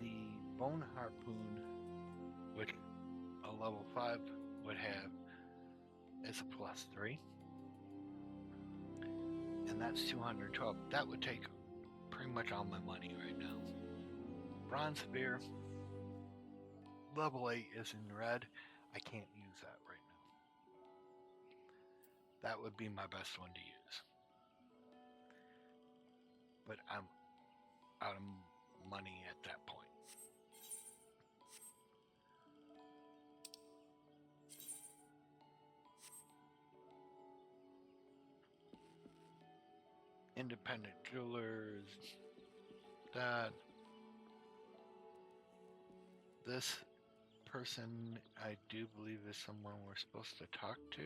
Speaker 1: The bone harpoon, which a level 5 would have, is a +3. And that's 212. That would take pretty much all my money right now. Bronze spear, level 8 is in red. I can't use that right now. That would be my best one to use. But I'm out of money at that point. Independent jewelers, that. This person, I do believe, is someone we're supposed to talk to.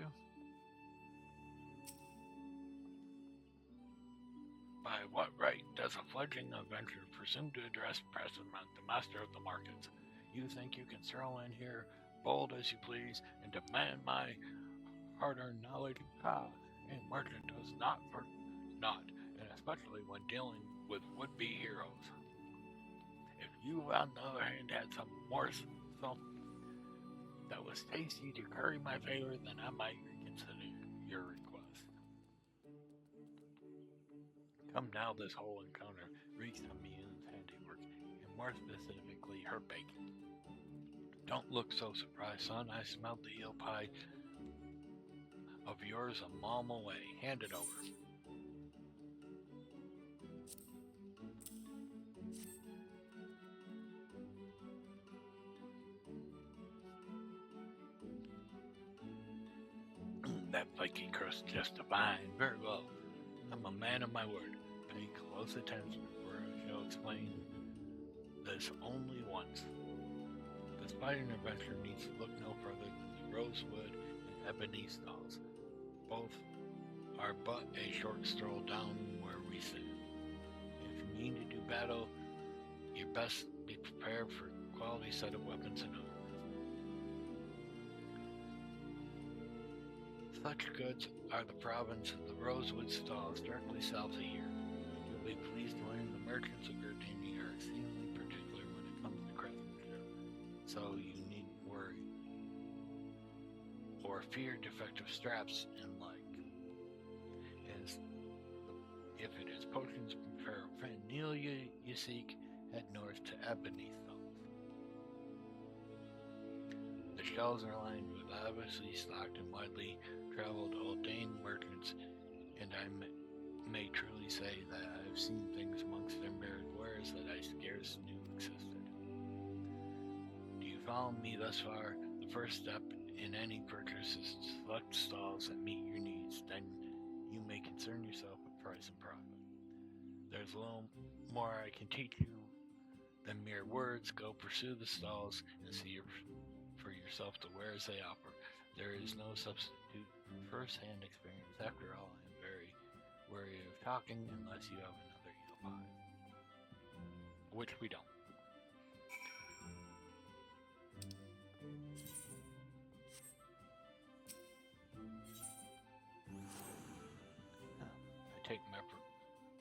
Speaker 1: By what right does a fledgling adventurer presume to address President, the master of the markets? You think you can stroll in here, bold as you please, and demand my hard-earned knowledge? Ha! A merchant does not for not, and especially when dealing with would-be heroes. If you, on the other hand, had some morsel that was tasty to curry my favor, then I might reconsider your request. Come now, this whole encounter reeks of Mian's handiwork, and more specifically, her baking. Don't look so surprised, son. I smelled the eel pie of yours a mile away. Hand it over. That flaky crust just divine. Very well. I'm a man of my word. Pay close attention, for I shall explain this only once. The spider adventure needs to look no further than the rosewood and ebony stalls. Both are but a short stroll down where we sit. If you mean to do battle, you best be prepared for a quality set of weapons and armor. Such goods are the province of the Rosewood Stalls directly south of here. You'll be pleased to learn the merchants of Gardenia are exceedingly particular when it comes to craftsmanship, so you needn't worry or fear defective straps and like. As if it is potions from Paraphernalia you seek, head north to Ebony Stalls. The shelves are lined with obviously stocked and widely traveled ordained merchants, and I may truly say that I've seen things amongst their myriad wares that I scarce knew existed. Do you follow me thus far? The first step in any purchase is to select stalls that meet your needs, then you may concern yourself with price and profit. There's a little more I can teach you than mere words. Go pursue the stalls and see for yourself the wares they offer. There is no substitute for first-hand experience. After all, I am very wary of talking unless you have another Yopie. Which we don't. I take my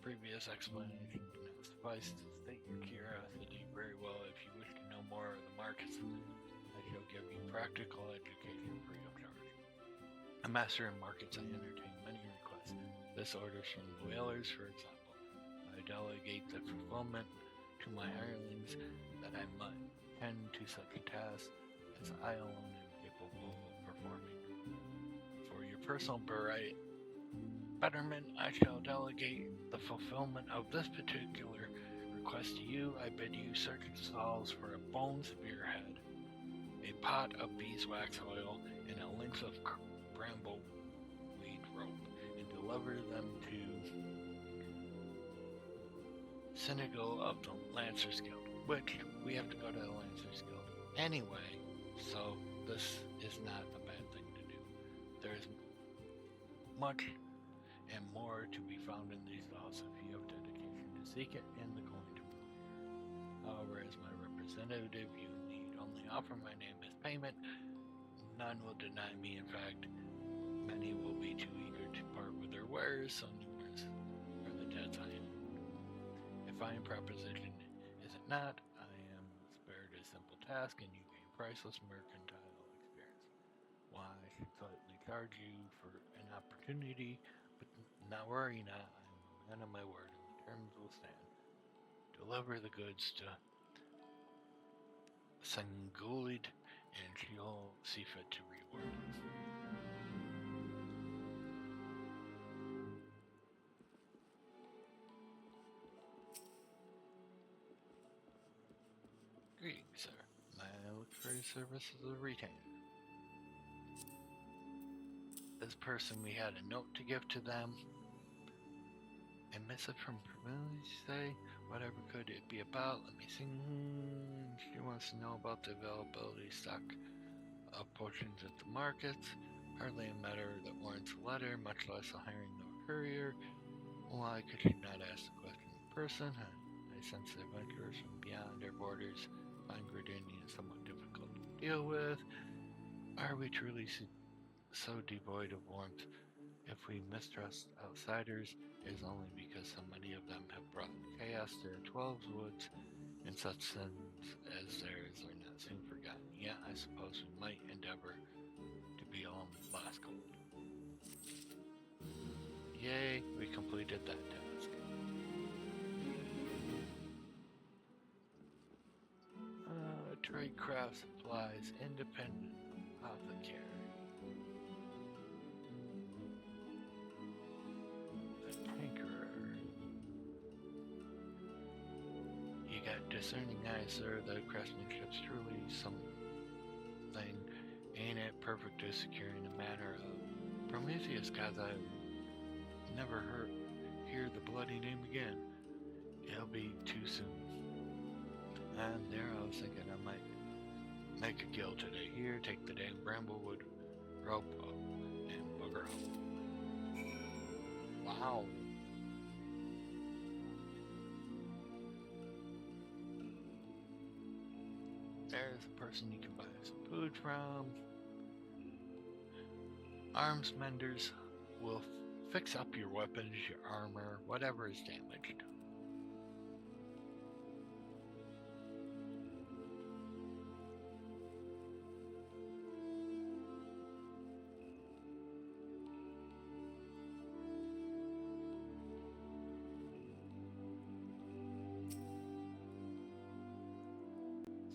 Speaker 1: previous explanation to not suffice to state your curiosity very well. If you wish to know more of the markets, I shall give you practical education free of charge. A master in markets, I entertain many requests. This orders from the whalers, for example. I delegate the fulfillment to my hirelings that I might tend to such a task as I alone am capable of performing. For your personal betterment, I shall delegate the fulfillment of this particular request to you. I bid you search the stalls for a bone spearhead, a pot of beeswax oil, and a length of brambleweed rope, and deliver them to Senegal of the Lancers Guild, which we have to go to the Lancers Guild anyway, so this is not a bad thing to do. There's much and more to be found in these laws if you have dedication to seek it in the coin to move. However, as my representative, you need only offer my name as payment. None will deny me. In fact, many will be too eager to part with their wares, so numerous are the debts I am. A fine proposition, is it not? I am spared a simple task, and you gain priceless mercantile experience. Why, I should slightly charge you for an opportunity, but not worry not, I'm a man of my word, and the terms will stand. Deliver the goods to Sangulid, and she'll see fit to reward you. Greetings, sir. May I look for your service as a retainer? This person, we had a note to give to them. A missive from Province, you say? Whatever could it be about? Let me see. She wants to know about the availability stock of potions at the markets. Hardly a matter that warrants a letter, much less a hiring of a courier. Why could she not ask the question in person? I sense the adventurers from beyond our borders find Gridania somewhat difficult to deal with. Are we truly so devoid of warmth? If we mistrust outsiders, it is only because so many of them have brought chaos to the 12 woods, and such sins as theirs are not soon forgotten. Yet I suppose we might endeavor to be on last gold. Yay, we completed that task. Trade craft supplies, independent apothecary. You got discerning eyes, sir. The craftsmanship's truly something, ain't it? Perfect to secure in a manner of Prometheus, cause I never hear the bloody name again. It'll be too soon. And there I was thinking I might make a guild today. Here, take the damn bramblewood rope up and bugger off. Wow. There's a person you can buy some food from. Arms menders will fix up your weapons, your armor, whatever is damaged.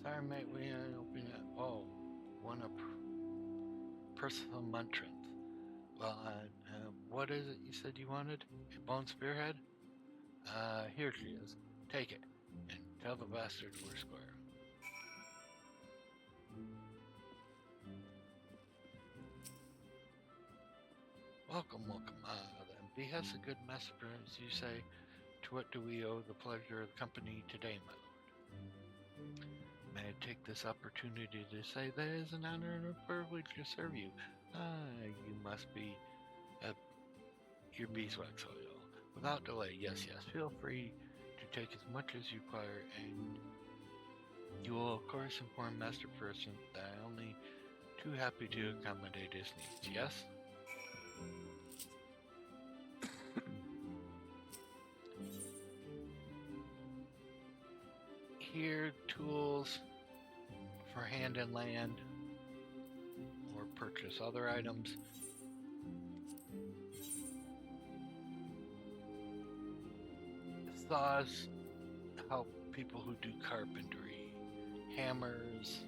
Speaker 1: Sorry, mate, we ain't open yet. Oh, one of personal entrance. Well, what is it you said you wanted? A bone spearhead? Here she is. Take it, and tell the bastard we're square. Welcome, welcome. Then behest a good messenger, as you say. To what do we owe the pleasure of the company today, my lord? May I take this opportunity to say that it is an honor and a privilege to serve you. You must be your beeswax oil. Without delay, yes, feel free to take as much as you require, and you will of course inform Master Person that I am only too happy to accommodate his needs, yes? Here, tools for hand and land, or purchase other items. Saws help people who do carpentry. Hammers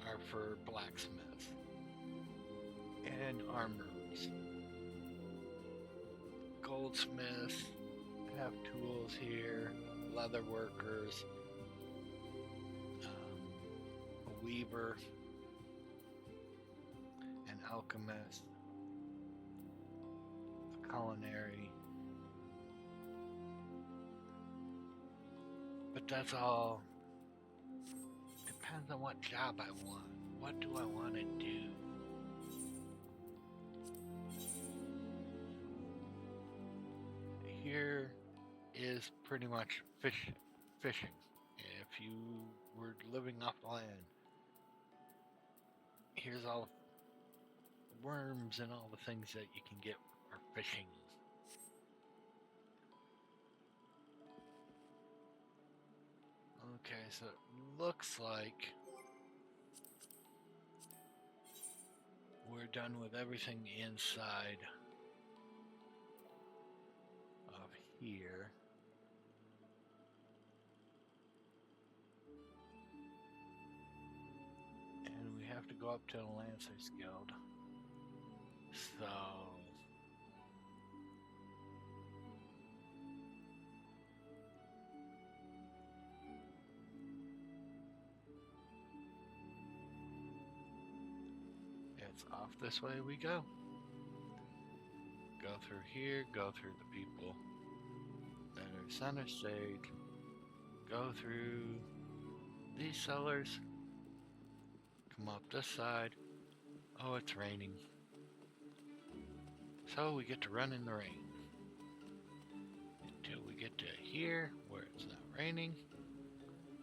Speaker 1: are for blacksmiths and armorers. Goldsmiths have tools here. Leather workers, a weaver, an alchemist, a culinary. But that's all. Depends on what job I want. What do I want to do? Here is pretty much fishing. If you were living off the land, here's all the worms and all the things that you can get for fishing. Okay, so it looks like we're done with everything inside of here. And we have to go up to the Lancers Guild. So it's off this way we go. Go through here, go through the people that are center stage, go through these cellars, come up this side. Oh, it's raining. So we get to run in the rain until we get to here where it's not raining.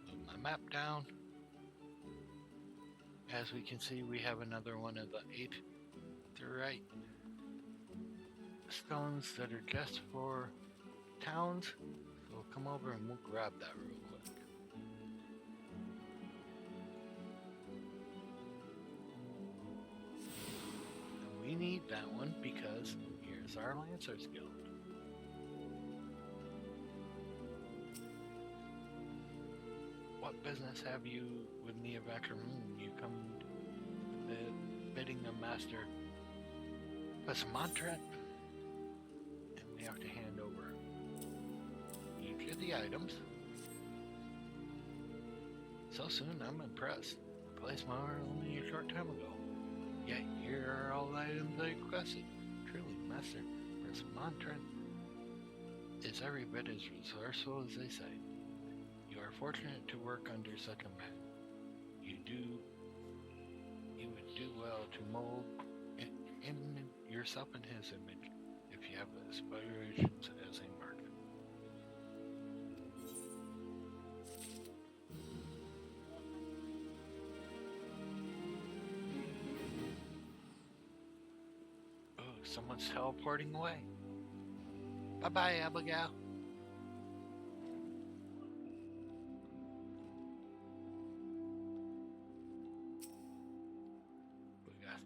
Speaker 1: Move my map down. As we can see, we have another one of the 8th stones that are just for towns. So we'll come over and we'll grab that real quick. And we need that one because here's our Lancers Guild. What business have you with me of Ackermoon? You come bidding the master pt1, and we have to hand over each of the items. So soon, I'm impressed. I placed my order only a short time ago. Yet here are all the items I requested. Truly, Master pt1 is every bit as resourceful as they say. You are fortunate to work under such a man. You would do well to mold in yourself in his image if you have aspirations as a market. Oh, someone's teleporting away. Bye-bye, Abigail.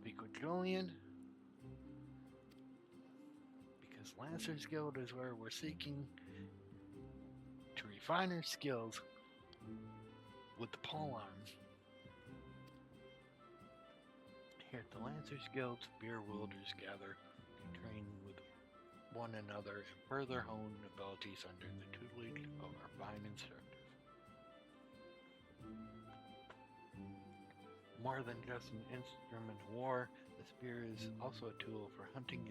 Speaker 1: Speak with Julian, because Lancers Guild is where we're seeking to refine our skills with the polearms. Here at the Lancers Guild, spear wielders gather to train with one another and further hone abilities under the tutelage of our fine instructors. More than just an instrument of war, the spear is also a tool for hunting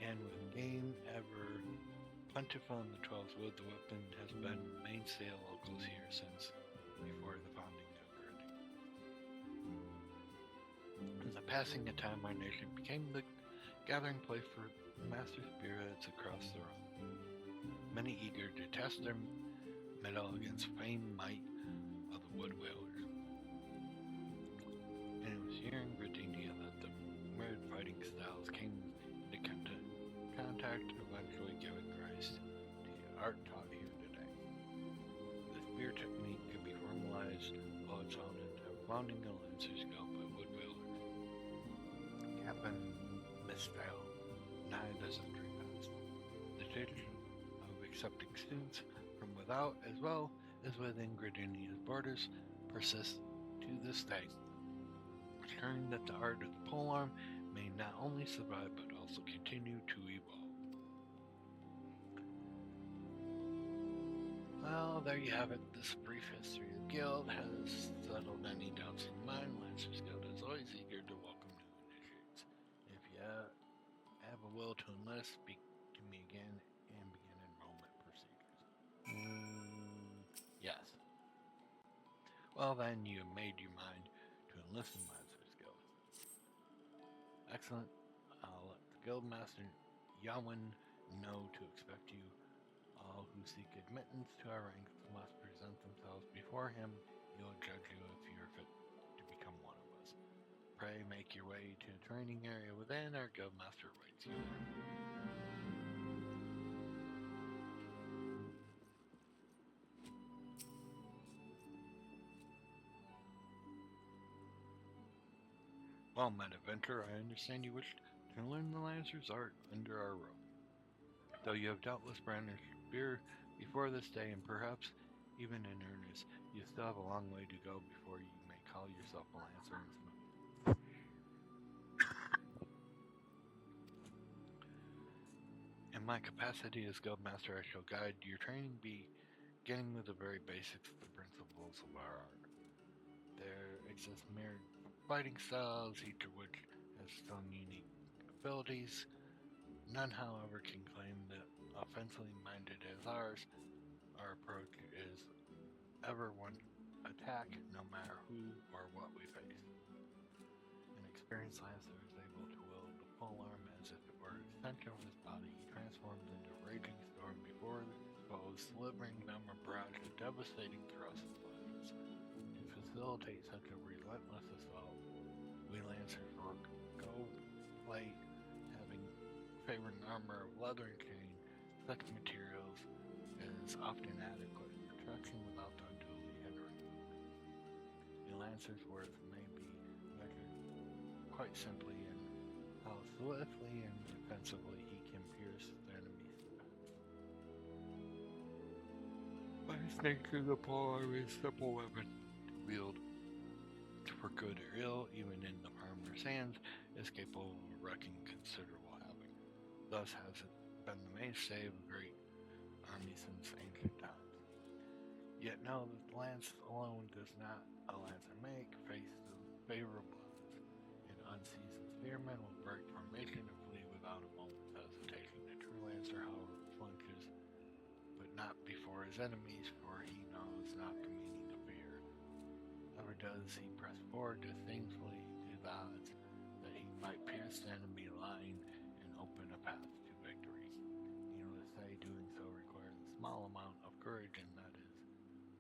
Speaker 1: and with game ever Plentiful in the 12th Wood, the weapon has been mainstay of locals here since before the founding of Griddy. In the passing of time, our nation became the gathering place for master spirits across the realm, many eager to test their mettle against famed might of the Wood Whalers. And it was here in Britannia that the weird fighting styles came into contact, eventually giving rise to the art taught here today. The spear technique can be formalized while it's on into mounting a lancer's scope by Wood Whalers. Captain Mistale, nigh a century past. The tradition of accepting students from without as well as within Gridinia's borders persists to this day, ensuring that the art of the polearm may not only survive but also continue to evolve. Well, there you have it. This brief history of Guild has settled any doubts in your mind. Lancers Guild is always eager to welcome new initiates. If you have a will to enlist, speak to me again and begin enrollment procedures. Yes. Well, then you have made your mind to enlist in Lancers Guild. Excellent. I'll let the Guildmaster Yawen know to expect you. All who seek admittance to our ranks must present themselves before him. He will judge you if you are fit to become one of us. Pray make your way to the training area within. Our Guildmaster awaits you there. Well, met adventurer, I understand you wish to learn the Lancer's art under our roof. Though you have doubtless brandished spear before this day, and perhaps even in earnest, you still have a long way to go before you may call yourself a lancer and smith. In my capacity as Guildmaster, I shall guide your training, beginning with the very basics of the principles of our art. There exist myriad fighting styles, each of which has its own unique abilities. None, however, can claim that offensively minded as ours, our approach is ever one attack, no matter who or what we face. An experienced lancer is able to wield the polearm as if it were an extension of his body. He transforms into a raging storm before his foes, delivering them a barrage of devastating thrusts and flashes. To facilitate such a relentless assault, we lancers work gold plate, favoring armor of leather and chain. Such materials is often adequate for protection without unduly hindering movement. A lancer's worth may be measured quite simply in how swiftly and defensively he can pierce the enemy's defense. By its nature, the polearm is a simple weapon to wield for good or ill, even in the farmer's hands, is capable of wrecking considerable havoc. Thus has it been the mainstay of a great army since ancient times. Yet know that the lance alone does not a lancer make. Face the favorable blows. An unseasoned spearman will break formation and flee without a moment's hesitation. A true lancer, however, flinches, but not before his enemies, for he knows not the meaning of fear. Never does he press forward disdainfully to the odds that he might pierce the enemy line and open a path to victory. Needless to say, doing so requires a small amount of courage, and that is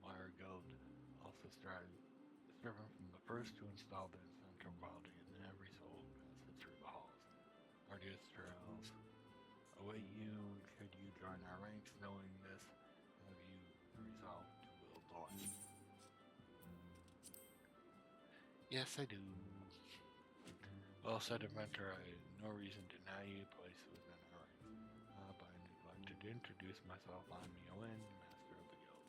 Speaker 1: why our guild also striven from the first to install the essential quality in every soul who passes through the halls. Arduous trials await you should you join our ranks. Knowing this, have you resolved to wield the light? Yes, I do. Well said, adventurer. I have no reason to deny you a place within our ranks. But I neglected to introduce myself. I'm Yoen, master of the guild.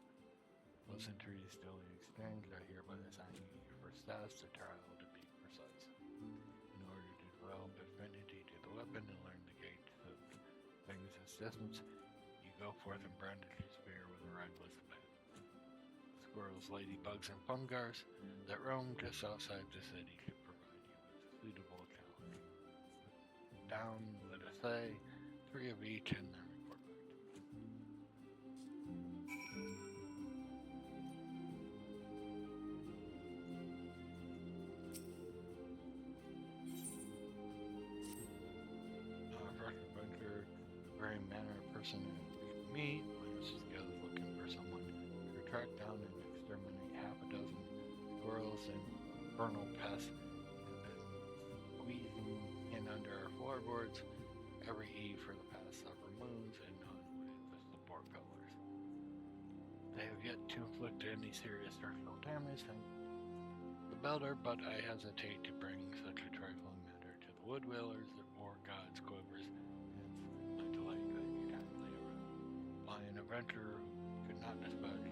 Speaker 1: Pleasantries still exchanged. I hereby assign you your first task, the trial to be precise. In order to develop affinity to the weapon and learn the gauge of things as distance, you go forth and brandish your spear with a reckless abandon. Squirrels, ladybugs, and fungars that roam just outside the city should provide you with a suitable challenge. Down, let us say, 3 of each and then report back to me. manner of person you meet when this skill is looking for someone to track down and exterminate half a dozen squirrels and infernal pests, and then squeezing in under our floorboards every eve for the past several moons, and none with the support pillars. They have yet to inflict any serious structural damage to the builder, but I hesitate to bring such a trifling matter to the woodwheelers or God's quivers. Hence, I delight that you kindly by an adventurer who could not dispatch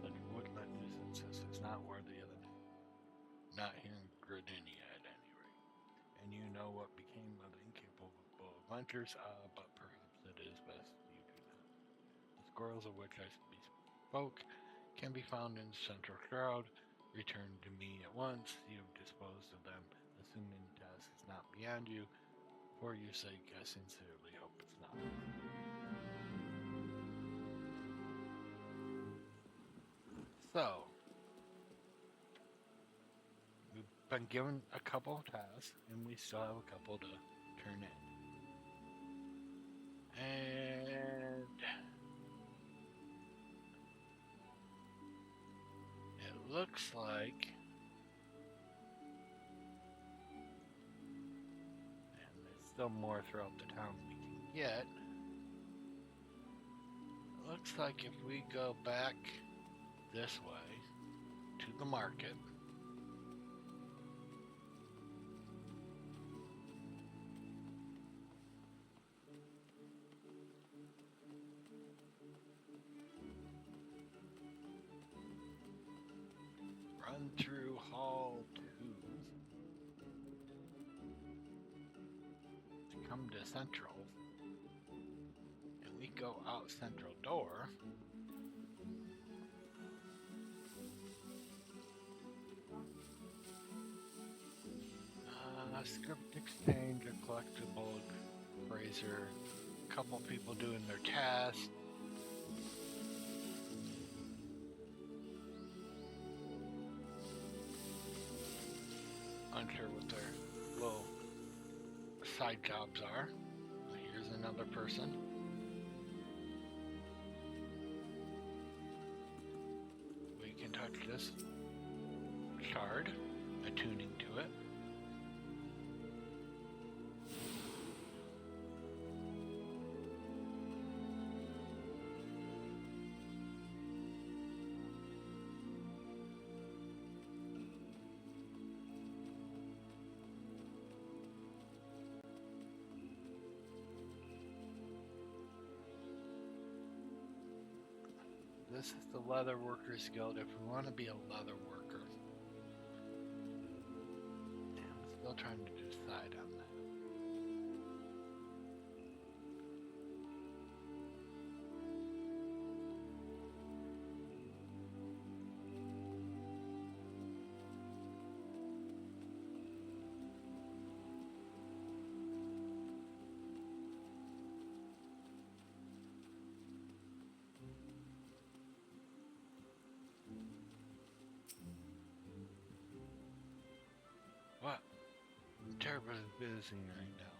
Speaker 1: such woodland nuisances is not worthy of the name. Not here in Gradinia at any rate. And you know what became of the incapable adventures, but perhaps it is best you do not. The squirrels of which I spoke can be found in the central shroud. Return to me at once. You have disposed of them. Assuming the task is not beyond you. For your sake, I sincerely hope it's not. So, we've been given a couple of tasks, and we still have a couple to turn in. And it looks like, and there's still more throughout the town we can get. It looks like if we go back this way to the market, run through Hall 2 to come to Central, and we go out Central door. Script exchange, a collectible appraiser, a couple people doing their tasks. Unsure what their little side jobs are. Here's another person. We can touch this shard, attuning to it. This is the Leather Workers Guild if we want to be a leather worker. I'm still trying to decide on that. What? I'm terribly busy right now.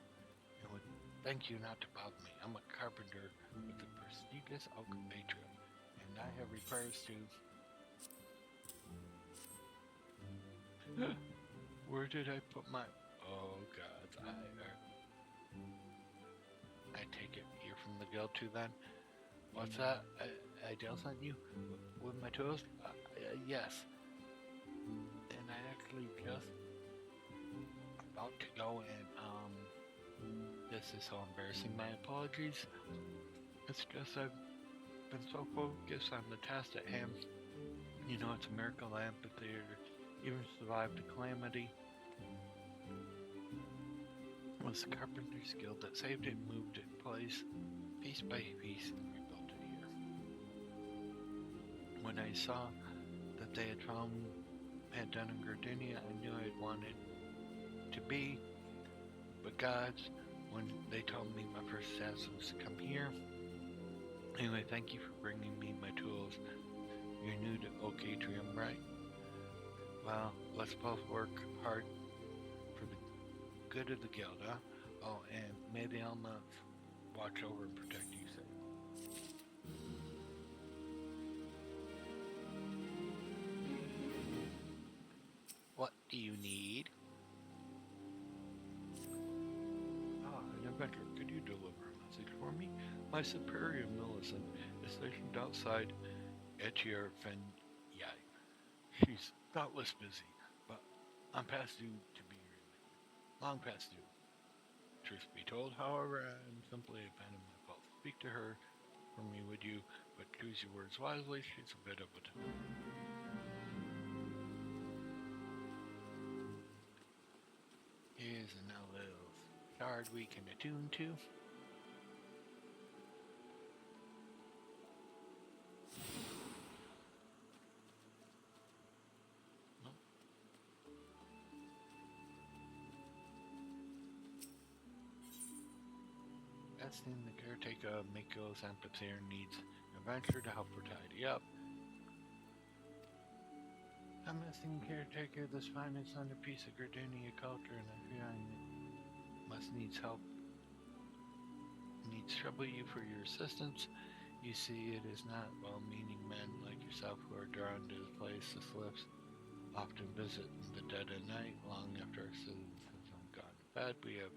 Speaker 1: It would thank you not to bother me. I'm a carpenter with the prestigious Oak Patriot, and I have repairs to. Where did I put my? Oh God! I take it you're from the guild too, then? What's that? I dealt on you with my tools? Yes. And I actually just about to go and this is so embarrassing. My apologies. It's just I've been so focused on the task at hand. You know, it's a miracle the amphitheater even survived the calamity. It was the Carpenter's Guild that saved it and moved it in place, piece by piece, and rebuilt it here. When I saw that they had done in Gradinia, I knew I'd wanted to be, but gods, when they told me my first task was to come here. Anyway, thank you for bringing me my tools. You're new to Oak Atrium, right? Well, let's both work hard for the good of the guild, huh? Oh, and may the elements watch over and protect you safe.
Speaker 2: What do you need?
Speaker 1: An adventurer, could you deliver a message for me? My superior Millicent is stationed outside Etier Fen Yai. She's doubtless busy, but I'm past due to be relayed. Long past due. Truth be told, however, I'm simply a fan of my fault. Speak to her for me, would you? But choose your words wisely. She's a bit of a tool.
Speaker 2: Here's another little shard we can attune to. Asking the caretaker of Miko's amphitheater needs an adventure to help her tidy up. I'm asking caretaker this finest centerpiece of Gardenia culture, and I fear I must needs help. Needs trouble you for your assistance. You see, it is not well-meaning men like yourself who are drawn to the place. The slips often visit in the dead of night, long after our citizens have gone to bed. We have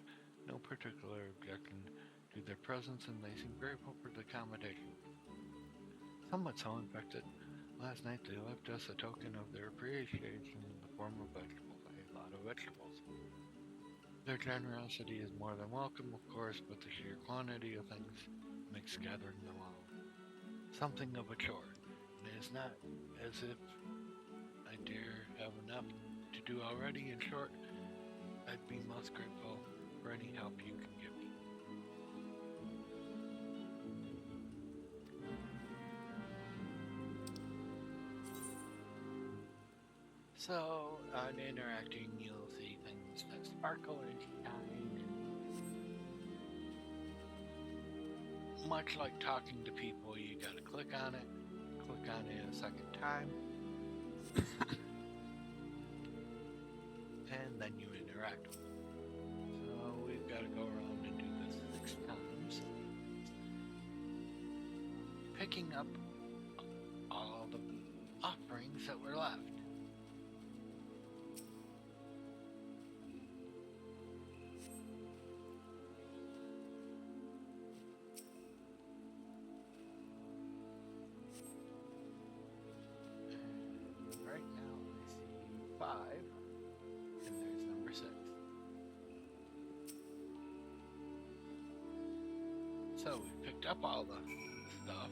Speaker 2: no particular objection to their presence, and they seem grateful for the accommodation. Somewhat so, in fact, that last night they left us a token of their appreciation in the form of vegetables. I ate a lot of vegetables. Their generosity is more than welcome, of course, but the sheer quantity of things makes gathering them all something of a chore. And it is not as if I dare have enough to do already. In short, I'd be most grateful for any help you can give me. So, on interacting, you'll see things that sparkle and shine. Much like talking to people, you gotta click on it a second time, and then you interact with it. So, we've gotta go around and do this 6 times, picking up all the offerings that were left. Right now I see 5, and there's number 6. So we picked up all the stuff.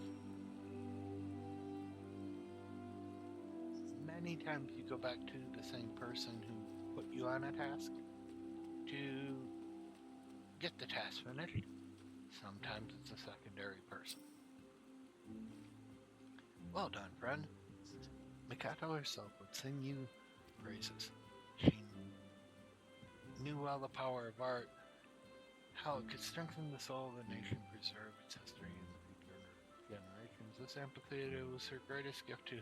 Speaker 2: Many times you go back to the same person who put you on a task to get the task finished. Sometimes it's a secondary person. Well done, friend. Mikato herself would sing you praises. She knew well the power of art, how it could strengthen the soul of a nation, preserve its history in the future generations. This amphitheater was her greatest gift to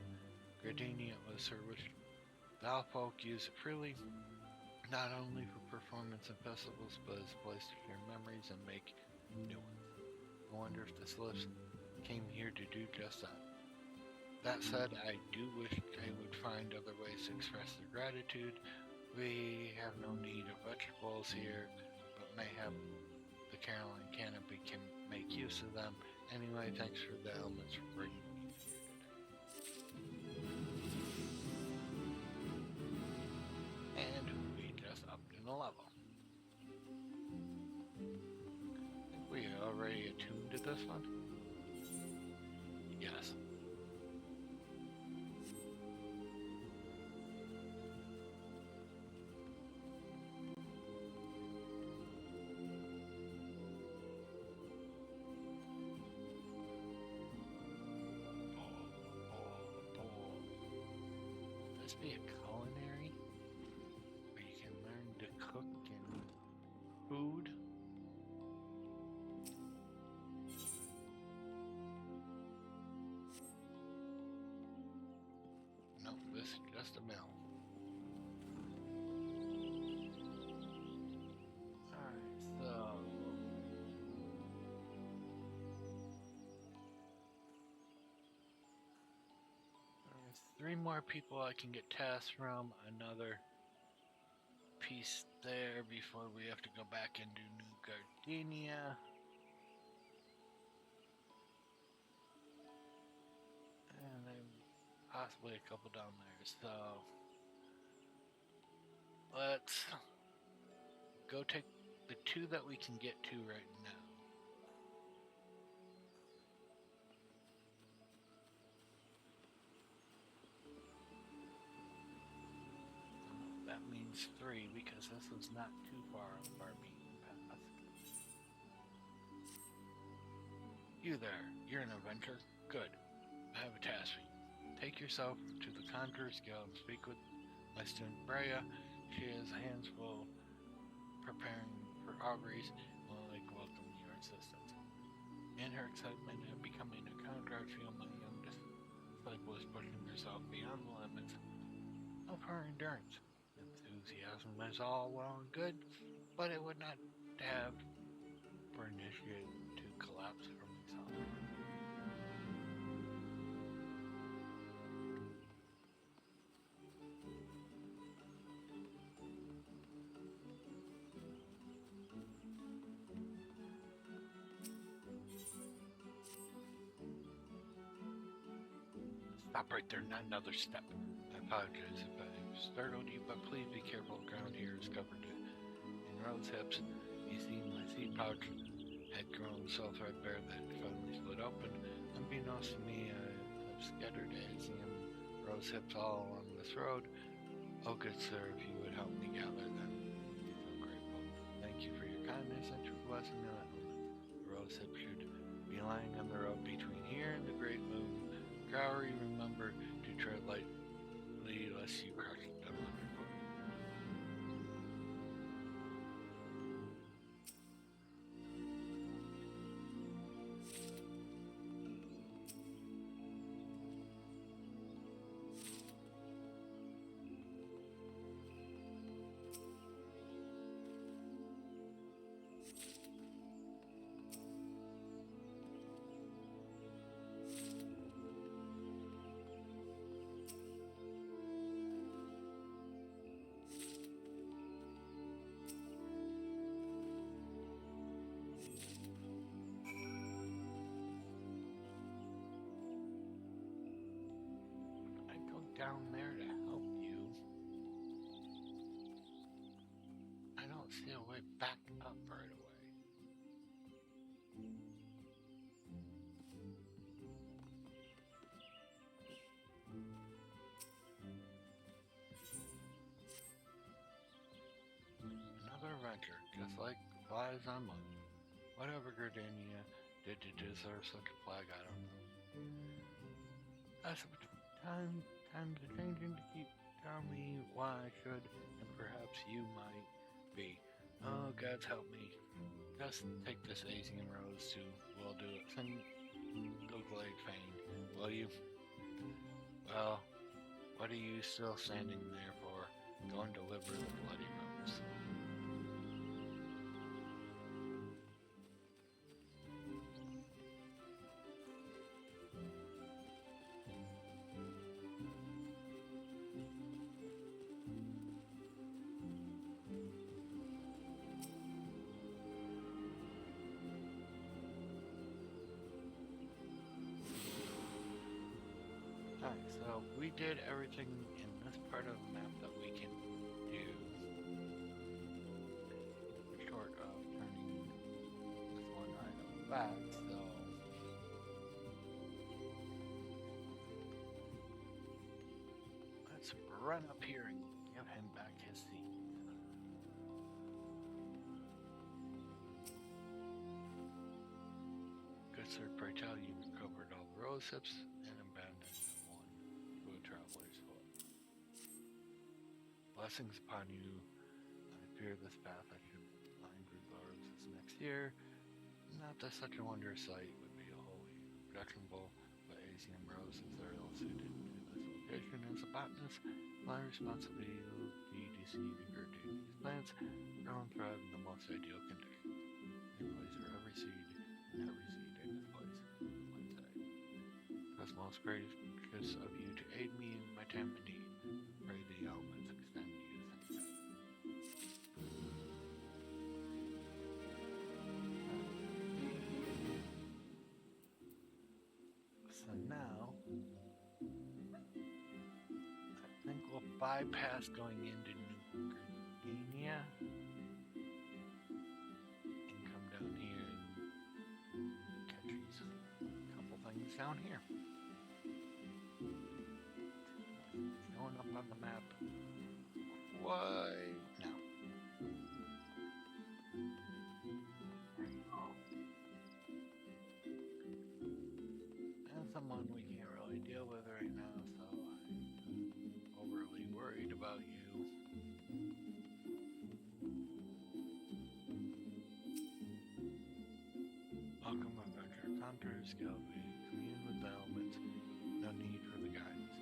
Speaker 2: Gardenia. It was her wish. The folk use it freely, not only for performance and festivals, but as a place to share memories and make new ones. I wonder if the Slips came here to do just that. That said, I do wish I would find other ways to express their gratitude. We have no need of vegetables here, but mayhap the Caroline Canopy can make use of them. Anyway, thanks for the elements for bringing me here today. And we just upped in a level. I think we are already attuned to this one. Yes. Be a culinary where you can learn to cook and food. No, this is just a mill. Alright, so
Speaker 1: 3 more people I can get tasks from, another piece there before we have to go back and do New Gardenia. And then possibly a couple down there, so let's go take the 2 that we can get to right now. That means 3 because this is not too far off our beaten path. You there, you're an adventurer? Good. I have a task for you. Take yourself to the Conqueror's Guild and speak with my student Brea. She has hands full preparing for auguries and will welcome your assistance. In her excitement at becoming a Conqueror, I feel my youngest disciple is pushing herself beyond the limits of her endurance. Enthusiasm is all well and good, but it would not have for initiate to collapse from myself. Stop right there, not another step. I apologize if I startled you, but please be careful. The ground here is covered in rose hips. You see, my seed pouch had grown so threadbare that it finally split open. Unbeknownst to me, I have scattered Asian rose hips all along this road. Oh, good sir, if you would help me gather them, I'd be so grateful. Thank you for your kindness and true blessing in that moment. The rose hip should be lying on the road between here and the great moon. Gowrie, remember to tread lightly lest you crush them underfoot. Down there to help you. I don't see a way back up right away. Another adventure, just like flies on moon. Whatever Gardenia did to deserve such a flag, I don't know. I suppose times are changing to keep telling me why I should, and perhaps you might be. Oh, God's help me. Just take this Asian rose to will do it. Send the glade fane, will you? Well, what are you still standing there for? Go and deliver the bloody rose. Alright, so we did everything in this part of the map that we can do, short of turning this one item back, so let's run up here and give him back his seat. Good sir, pray tell, you recovered all the rose hips and abandoned one to a traveler's foot. Blessings upon you. I fear this path I should find with roses next year. Not that such a wondrous sight would be wholly objectionable, but Asian roses are ill suited to this location. As a botanist, my responsibility to see the Gardenia's plants grow and thrive in the most ideal conditions. A place for every seed and every seed in its place, one say. Cosmos greatest gracious of you to aid me in my time of need. Pray the elements extend you. So now, I think we'll bypass going into New Gardenia and come down here and catch these couple things down here. Showing up on the map. Why? No. And someone we can't really deal with right now, so I'm overly worried about you. Welcome, adventure hunters, Galway. Commune with the elements. No need for the guidance.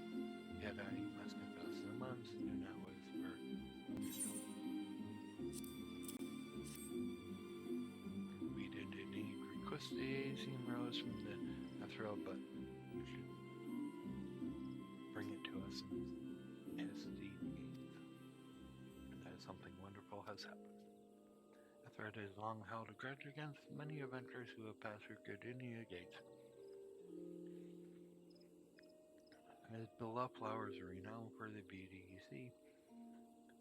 Speaker 1: Yet I must confess, the months do not whisper. We did indeed request the Asian rose from the ethereal, but you should bring it to us as the means. That something wonderful has happened. Ethered has long held a grudge against many adventurers who have passed through Gardenia gates. His beloved flowers are renowned for their beauty, you see,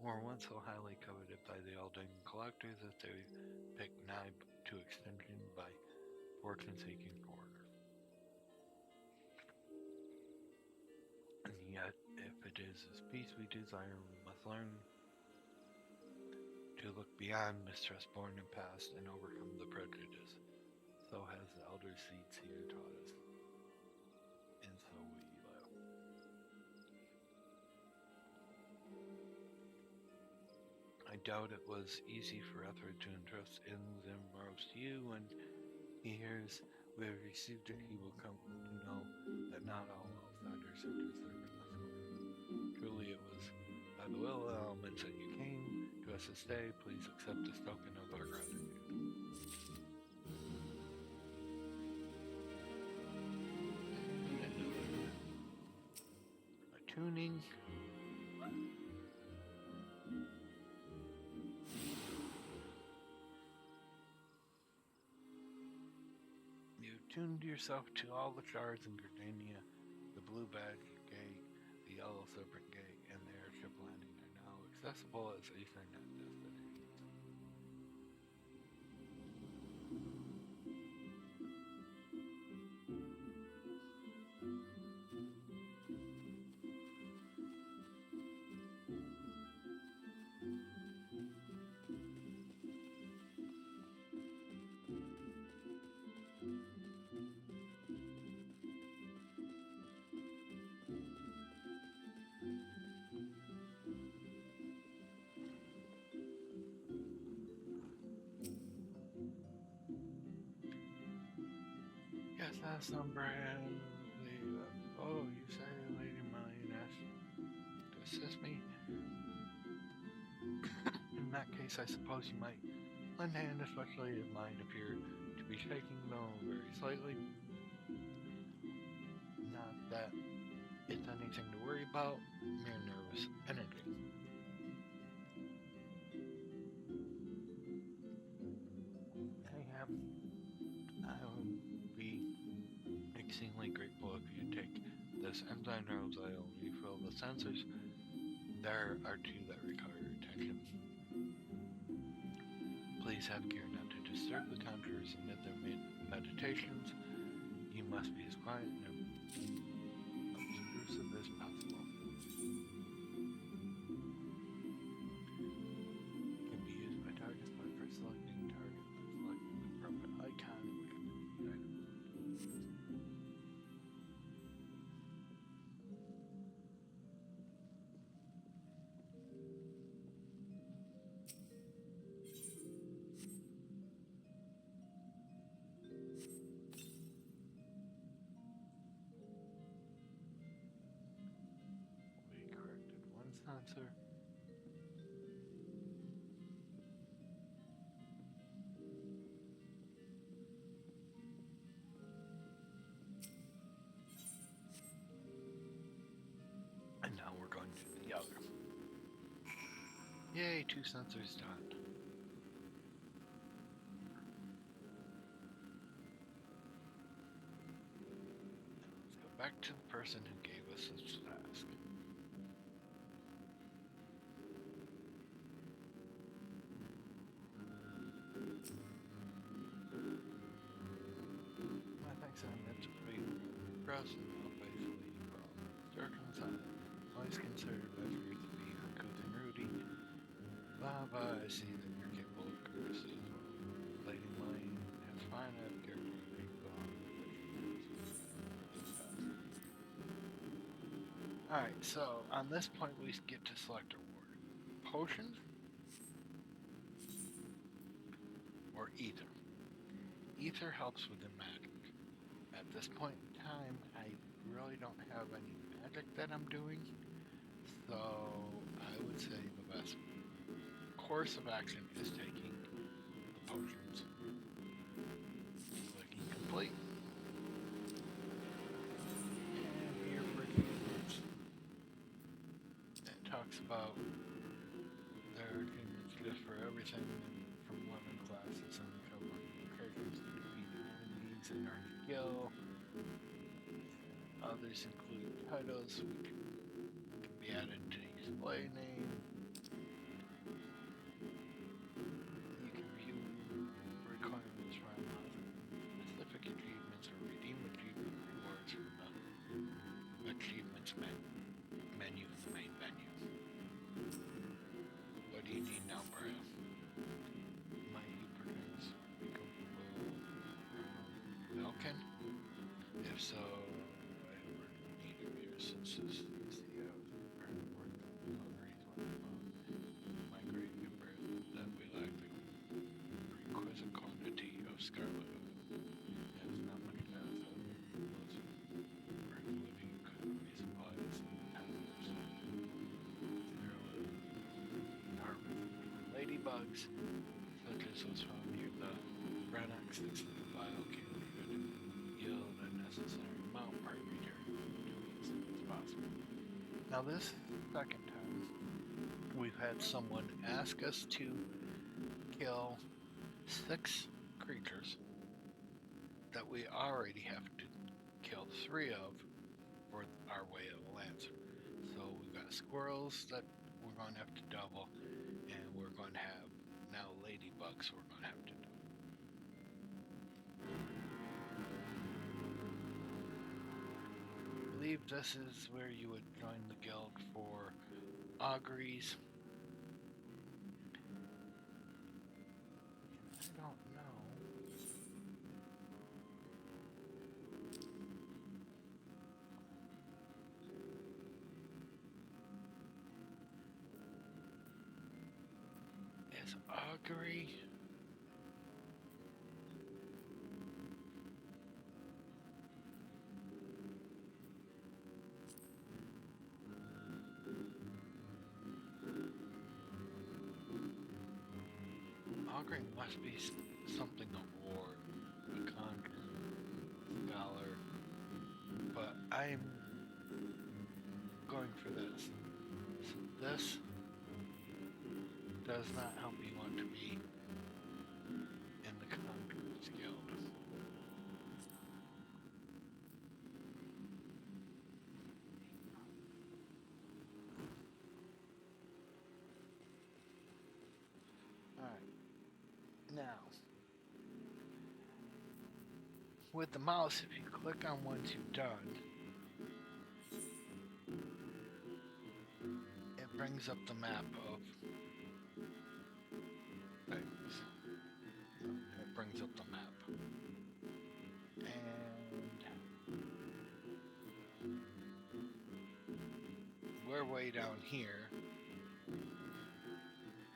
Speaker 1: were once so highly coveted by the Elden collectors that they picked nigh to extinction by fortune-seeking foreigners. And yet, if it is this peace we desire, we must learn to look beyond mistrust born and past and overcome the prejudice. So has the elder seeds here taught us. And so we will. I doubt it was easy for Ether to entrust in them most to you when he hears we have received it. He will come to know that not all outsiders are deserving of glory. Truly it was by the will of the elements that you came to us this day. Please accept this token of our gratitude. And another attuning. You tuned yourself to all the shards in Gardenia, the Blue Badge Gate, the Yellow Serpent Gate, and the airship landing are now accessible as Ethernet destinations. Yes, that's some brand. Oh, you say Lady Million asked to assist me? In that case, I suppose you might lend a hand, especially if mine appear to be shaking though very slightly. Not that it's anything to worry about, mere nervous energy. I would be exceedingly grateful if you take this enzyme rose oil and refill the sensors. There are two that require attention. Please have care not to disturb the conjurers amid their meditations. You must be as quiet and obtrusive as possible. Can be used by targets by first selecting target and selecting the appropriate icon within the item. We corrected one sensor. And now we're going to the other. Yay, 2 sensors done. Let's go back to the person who gave us this task. I think so. Meant to be progressive, basically circumcised. Always considered measures to be uncouth and rudy. Baba, I see that you're capable of courtesy as well. Lady Lane has fine enough character to make Alright, so on this point we get to select a ward. Potions or ether. Ether helps with the magic. At this point in time, I really don't have any magic that I'm doing, so I would say the best course of action is taking the potions. Clicking complete. And here for achievements, it talks about there are achievements just for everything from 11 classes and covering characters to defeat enemies in our skill. Others include titles which can be added to the display name. You can view requirements from specific achievements or redeem achievement rewards from the achievements menu in the main menu. What do you need now, Brian? My e-produce Belkin? If so, I need of your since this is the migrate embrace that we lack the requisite quantity of scarlet. There's not much else of those living could be supplies and harvest ladybugs, such as those found near the Branax, this vial can yield a necessary amount per meter as soon as possible. Now this second time, we've had someone ask us to kill 6 creatures that we already have to kill 3 of for our way of the Lancer. So we've got squirrels that we're going to have to double, and we're going to have now ladybugs we're going to have to double. I believe this is where you would join the guild for auguries. I don't know. Is augury? Augury must be something of war, a conjurer, scholar, but I'm going for this. So this does not help you want to be in the Conqueror's Guild. Alright. Now, with the mouse, if you click on once you've done, it brings up the map of things. It brings up the map. And we're way down here.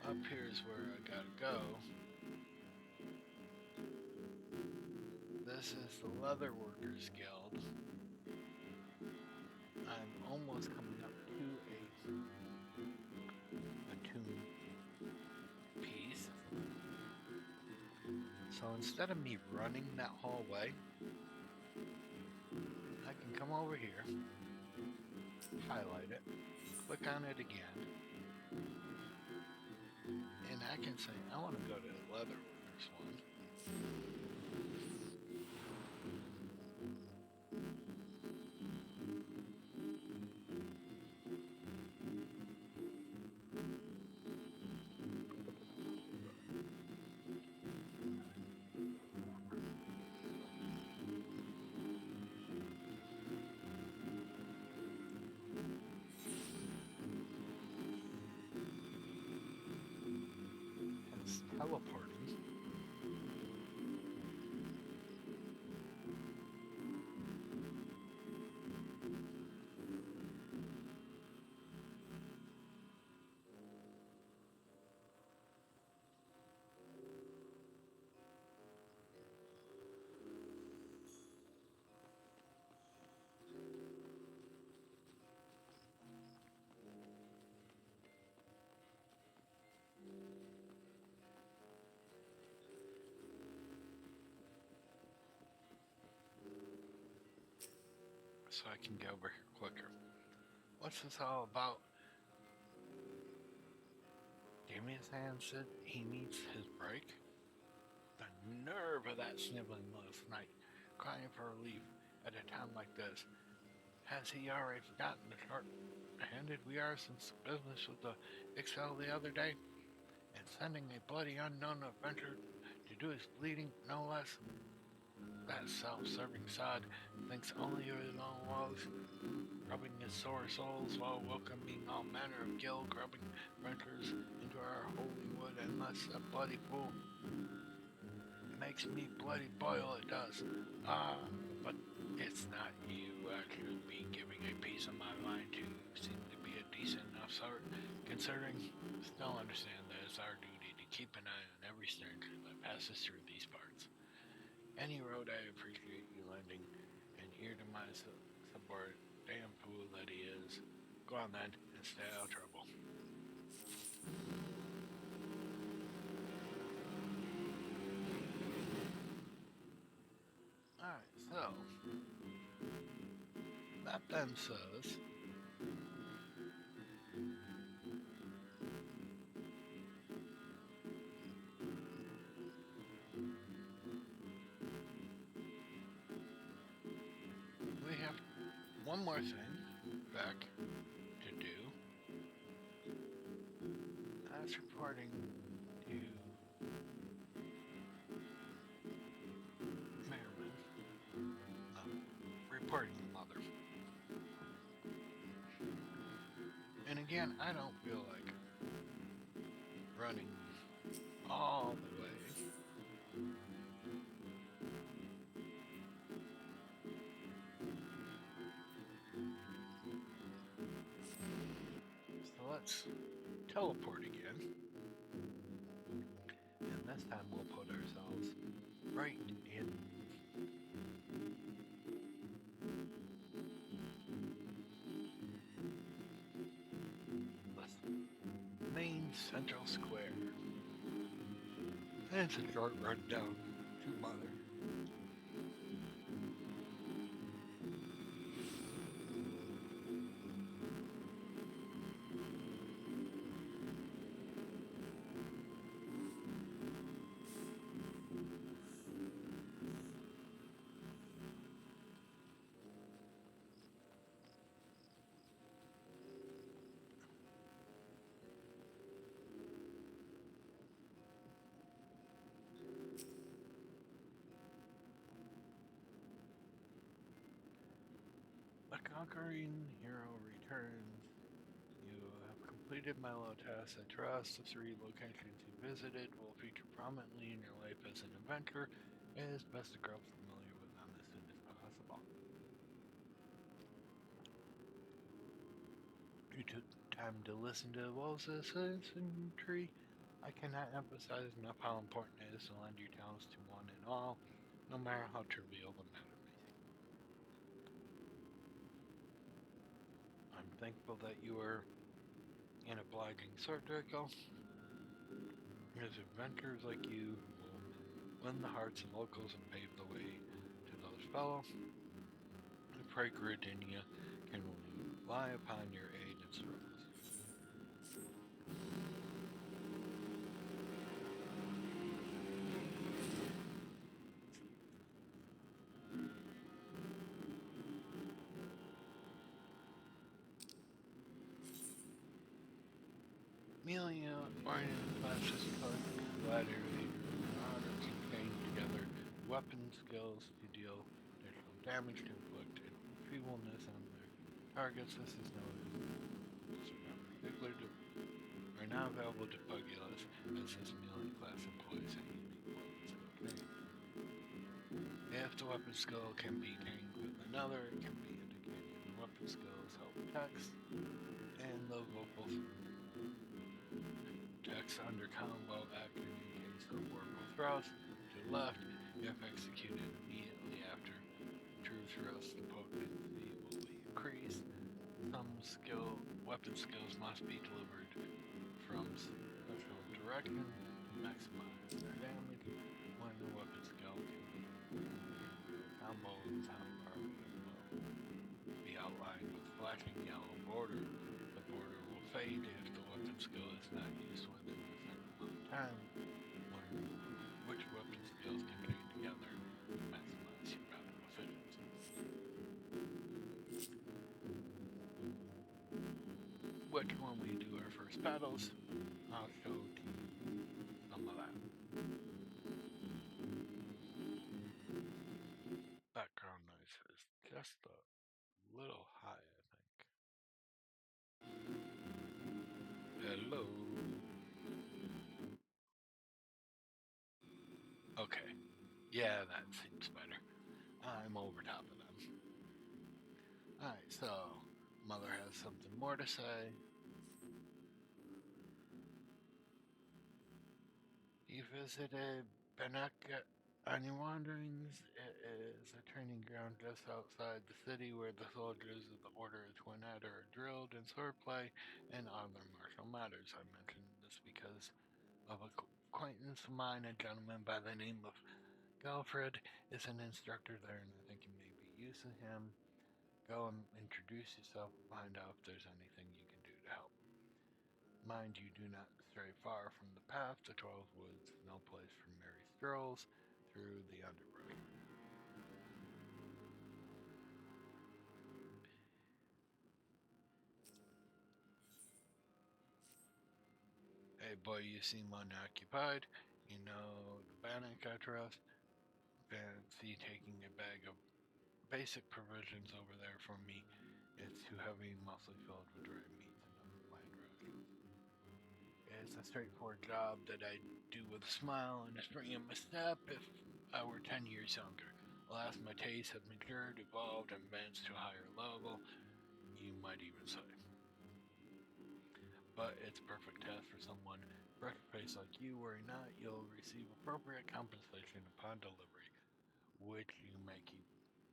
Speaker 1: Up here is where I gotta go. This is the Leather Workers Guild. I'm almost coming up to a tomb piece. So instead of me running that whole way, I can come over here. highlight it, click on it again, and I can say I want to go to the Leatherworkers one. It's teleporting. So I can get over here quicker. What's this all about? Damien's hand said he needs his break. The nerve of that sniveling last night, crying for relief at a time like this. Has he already forgotten the short-handed we are since the business with the Excel the other day? And sending a bloody unknown adventurer to do his bleeding, no less. That self-serving sod thinks only of his own woes, rubbing his sore soles while welcoming all manner of gill-grubbing adventurers into our holy wood, unless a bloody fool. It makes me bloody boil, it does. But it's not you I should be giving a piece of my mind to. You seem to be a decent enough sort, considering. Still understand that it's our duty to keep an eye on every stranger that passes through these parts. Any road I appreciate you lending an ear to my subordinate, damn fool that he is. Go on then, and stay out of trouble. Alright, so that then says we have one more thing back to do. That's reporting to Merriman. Reporting to Mother. And again, I don't feel like running all the way. So let's teleport again. And this time we'll put ourselves right in the main central square. And it's a short run down to Mother. The conquering hero returns. You have completed my low task. I trust the 3 locations you visited will feature prominently in your life as an adventurer. It is best to grow familiar with them as soon as possible. You took time to listen to the woes of the citizenry. I cannot emphasize enough how important it is to lend your talents to one and all, no matter how trivial the matter may seem. I'm thankful that you were an obliging sort, Draco. As adventurers like you will win the hearts of locals and pave the way to those fellow. I pray Gridania can rely upon your aid and service. Amelia, Brian, classes, collaterally, honor contain together weapon skills to deal additional damage to inflict enfeebleness on their targets. This is known as particular are now available to Pugulus as his melee class employs a unique weapon skill training. If the weapon skill can be tamed with another, it can be indicated in the weapon skills help text and the vocal text under combo acting in case of orbital thrust to the left if executed immediately after true thrust potency will be increased. Some weapon skills must be delivered from special direction to maximize their damage. When the weapon skill can be combo top bar will be outlined with flashing yellow border. The border will fade if the weapon skill is not used within a certain amount of time. Learn which weapon skills contain together to maximize your battle efficiency. Which when we do our first battles, I'll show to you some of that. Background noise is just a little high, I think. Hello. Okay. Yeah, that seems better. I'm over top of them. Alright, so Mother has something more to say. You visited Benaka on your wanderings. It is a training ground just outside the city where the soldiers of the Order of Twinetta are drilled in swordplay and other martial matters. I mentioned this because of a acquaintance of mine, a gentleman by the name of Galfred is an instructor there, and I think you may be using him. Go and introduce yourself, find out if there's anything you can do to help. Mind you, do not stray far from the path. The 12 Woods, no place for merry strolls through the underbrush. Hey boy, you seem unoccupied. You know the Bannock I trust. Fancy taking a bag of basic provisions over there for me. It's too heavy, mostly filled with dry meats and other bland rations. It's a straightforward job that I do with a smile and a spring in my step if I were 10 years younger. Alas, my tastes have matured, evolved, and advanced to a higher level, you might even say. But it's a perfect test for someone fresh-faced like you. Worry not, you'll receive appropriate compensation upon delivery, which you may keep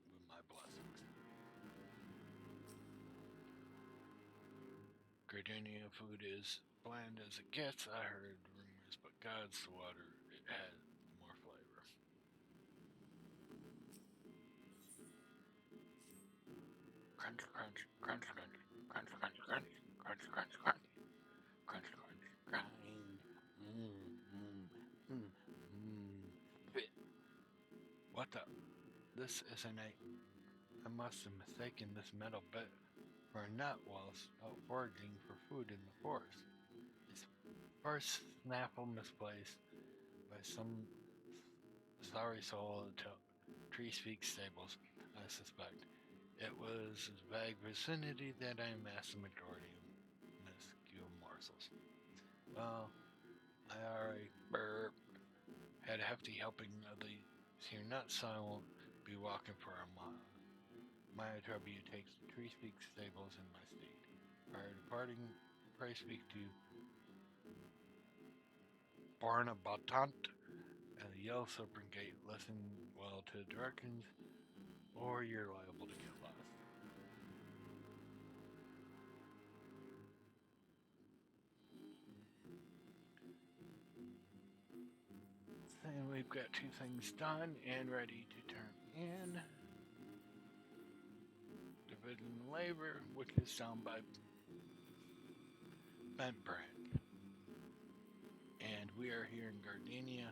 Speaker 1: with my blessings. Gardenia food is bland as it gets. I heard rumors, but God's the water. It has more flavor. Crunch, crunch, crunch, crunch, crunch, crunch, crunch, crunch, crunch, crunch, crunch, crunch, grind. Spit. What the? This isn't a. I must have mistaken this metal bit for a nut whilst out foraging for food in the forest. His first snaffle misplaced by some sorry soul at Tree Speak Stables, I suspect. It was his vague vicinity that I amassed the majority of minuscule morsels. Well, I already had a hefty helping of these here nuts, so I won't be walking for a mile. My W takes the Tree Speak Stables in my state. Prior to parting, pray speak to Barnabatant at the Yellow Serpent Gate. Listen well to directions, or you're liable to get lost. And we've got two things done and ready to turn in. Forbidden Labor, which is down by Bent Brand. And we are here in Gardenia,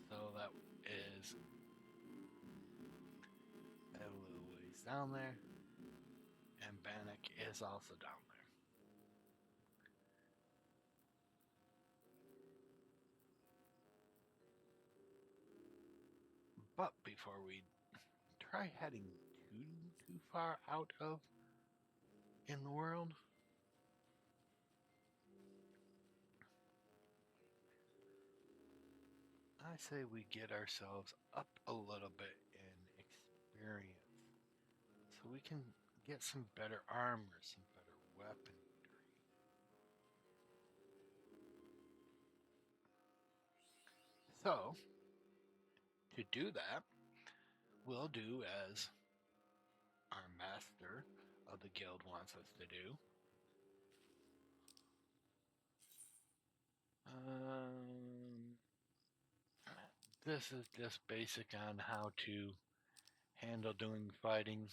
Speaker 1: so that is a little ways down there. And Bannock is also down there. But before we try heading too far out of in the world, I say we get ourselves up a little bit in experience so we can get some better armor, some better weaponry. So, to do that, we'll do as our master of the guild wants us to do. This is just basic on how to handle doing fighting.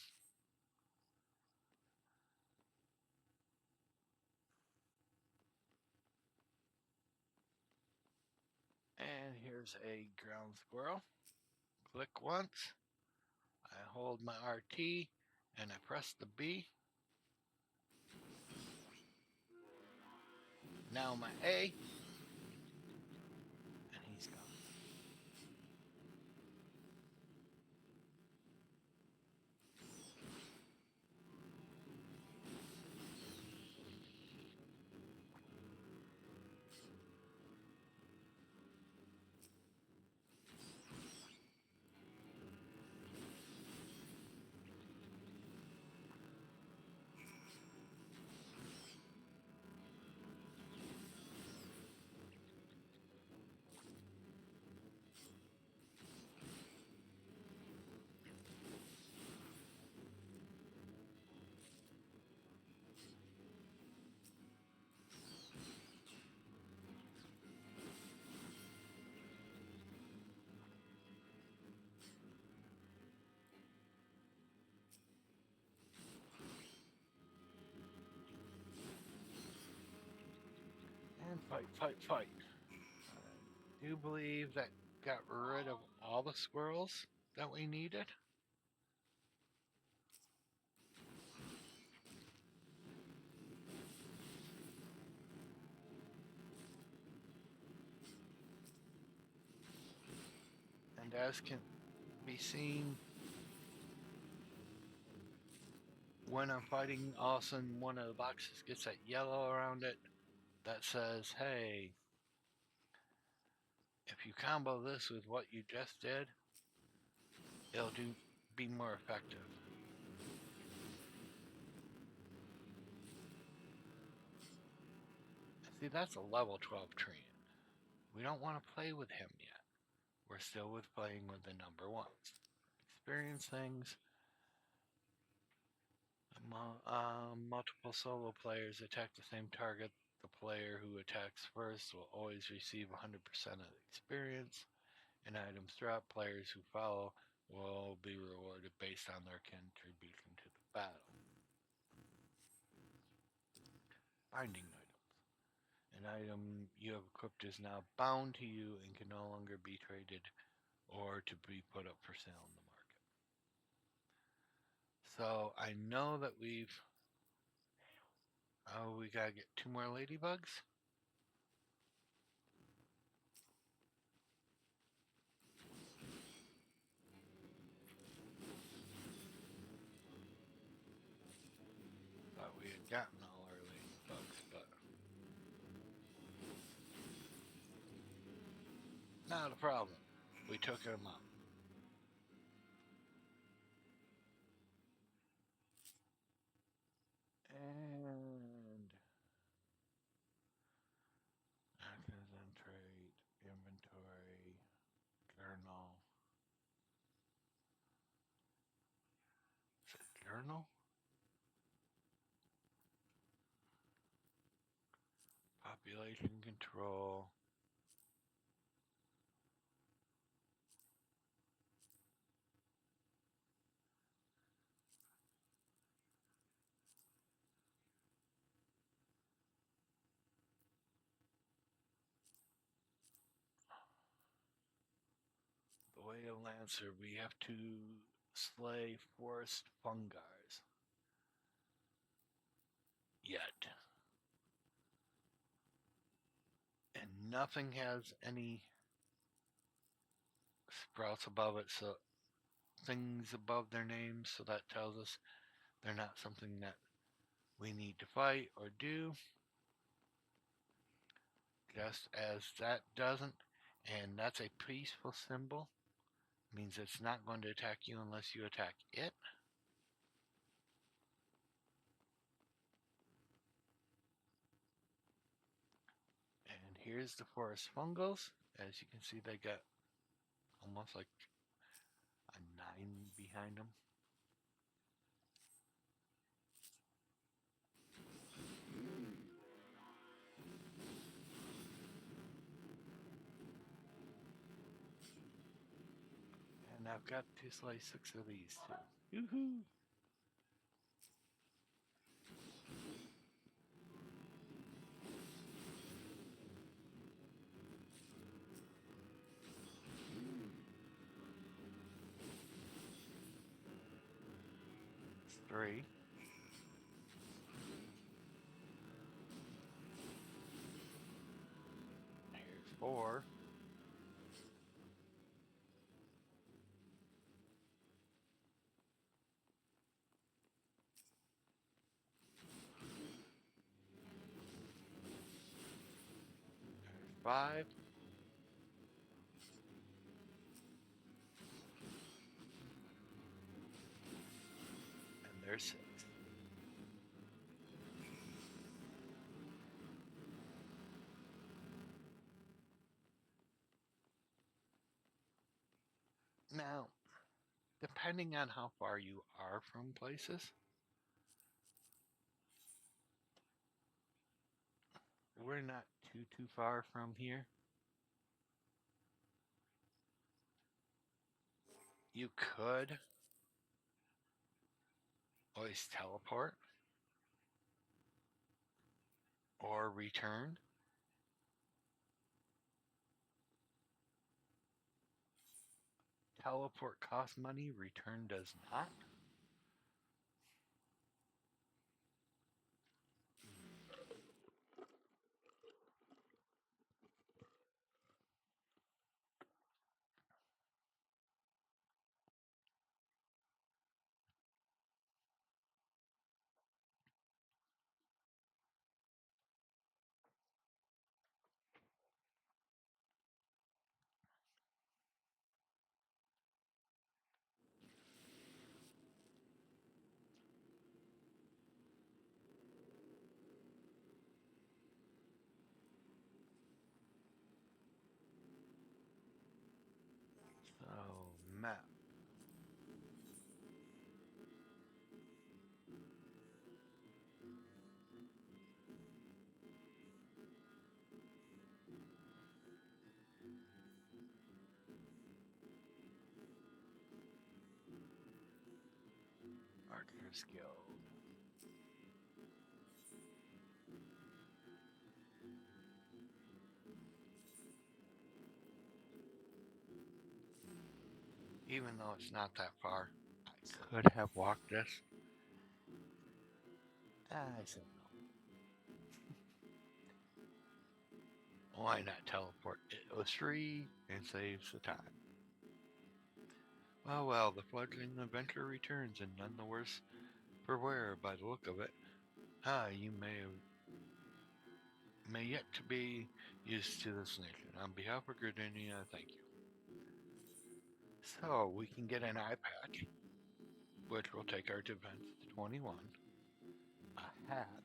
Speaker 1: And here's a ground squirrel. Click once. I hold my RT and I press the B. Now my A. And he's gone. And fight. I do believe that got rid of all the squirrels that we needed. And as can be seen, when I'm fighting, all of a sudden one of the boxes gets that yellow around it that says, hey, if you combo this with what you just did, it'll be more effective. See, that's a level 12 Treant. We don't want to play with him yet. We're still playing with the number ones. Experience things. Multiple solo players attack the same target. The player who attacks first will always receive 100% of the experience. And items drop. Players who follow will be rewarded based on their contribution to the battle. Binding items. An item you have equipped is now bound to you and can no longer be traded or to be put up for sale in the market. So I know that we gotta get 2 more ladybugs. Thought we had gotten all our ladybugs, but not a problem. We took them up. And actors and trade, inventory, journal. Is it journal? Population control. a lancer, we have to slay forest fungars. Yet. And nothing has any sprouts above it, so things above their names, so that tells us they're not something that we need to fight or do. Just as that doesn't, and that's a peaceful symbol, means it's not going to attack you unless you attack it. And here's the forest fungals. As you can see, they got almost like a 9 behind them. And I've got to slay 6 of these too. Yoo-hoo! Three. Here's 4. There's 5. And there's 6. Now, depending on how far you are from places, we're not too far from here. You could always teleport or return. Teleport costs money, return does not. So, map. Archer's Guild. Even though it's not that far, I could have walked this. I said no. Why not teleport? It was free and saves the time. Well, the fledgling adventure returns, and none the worse for wear by the look of it. You may yet to be used to this nation. On behalf of Gardenia, thank you. So, we can get an eye patch, which will take our defense to 21. A hat,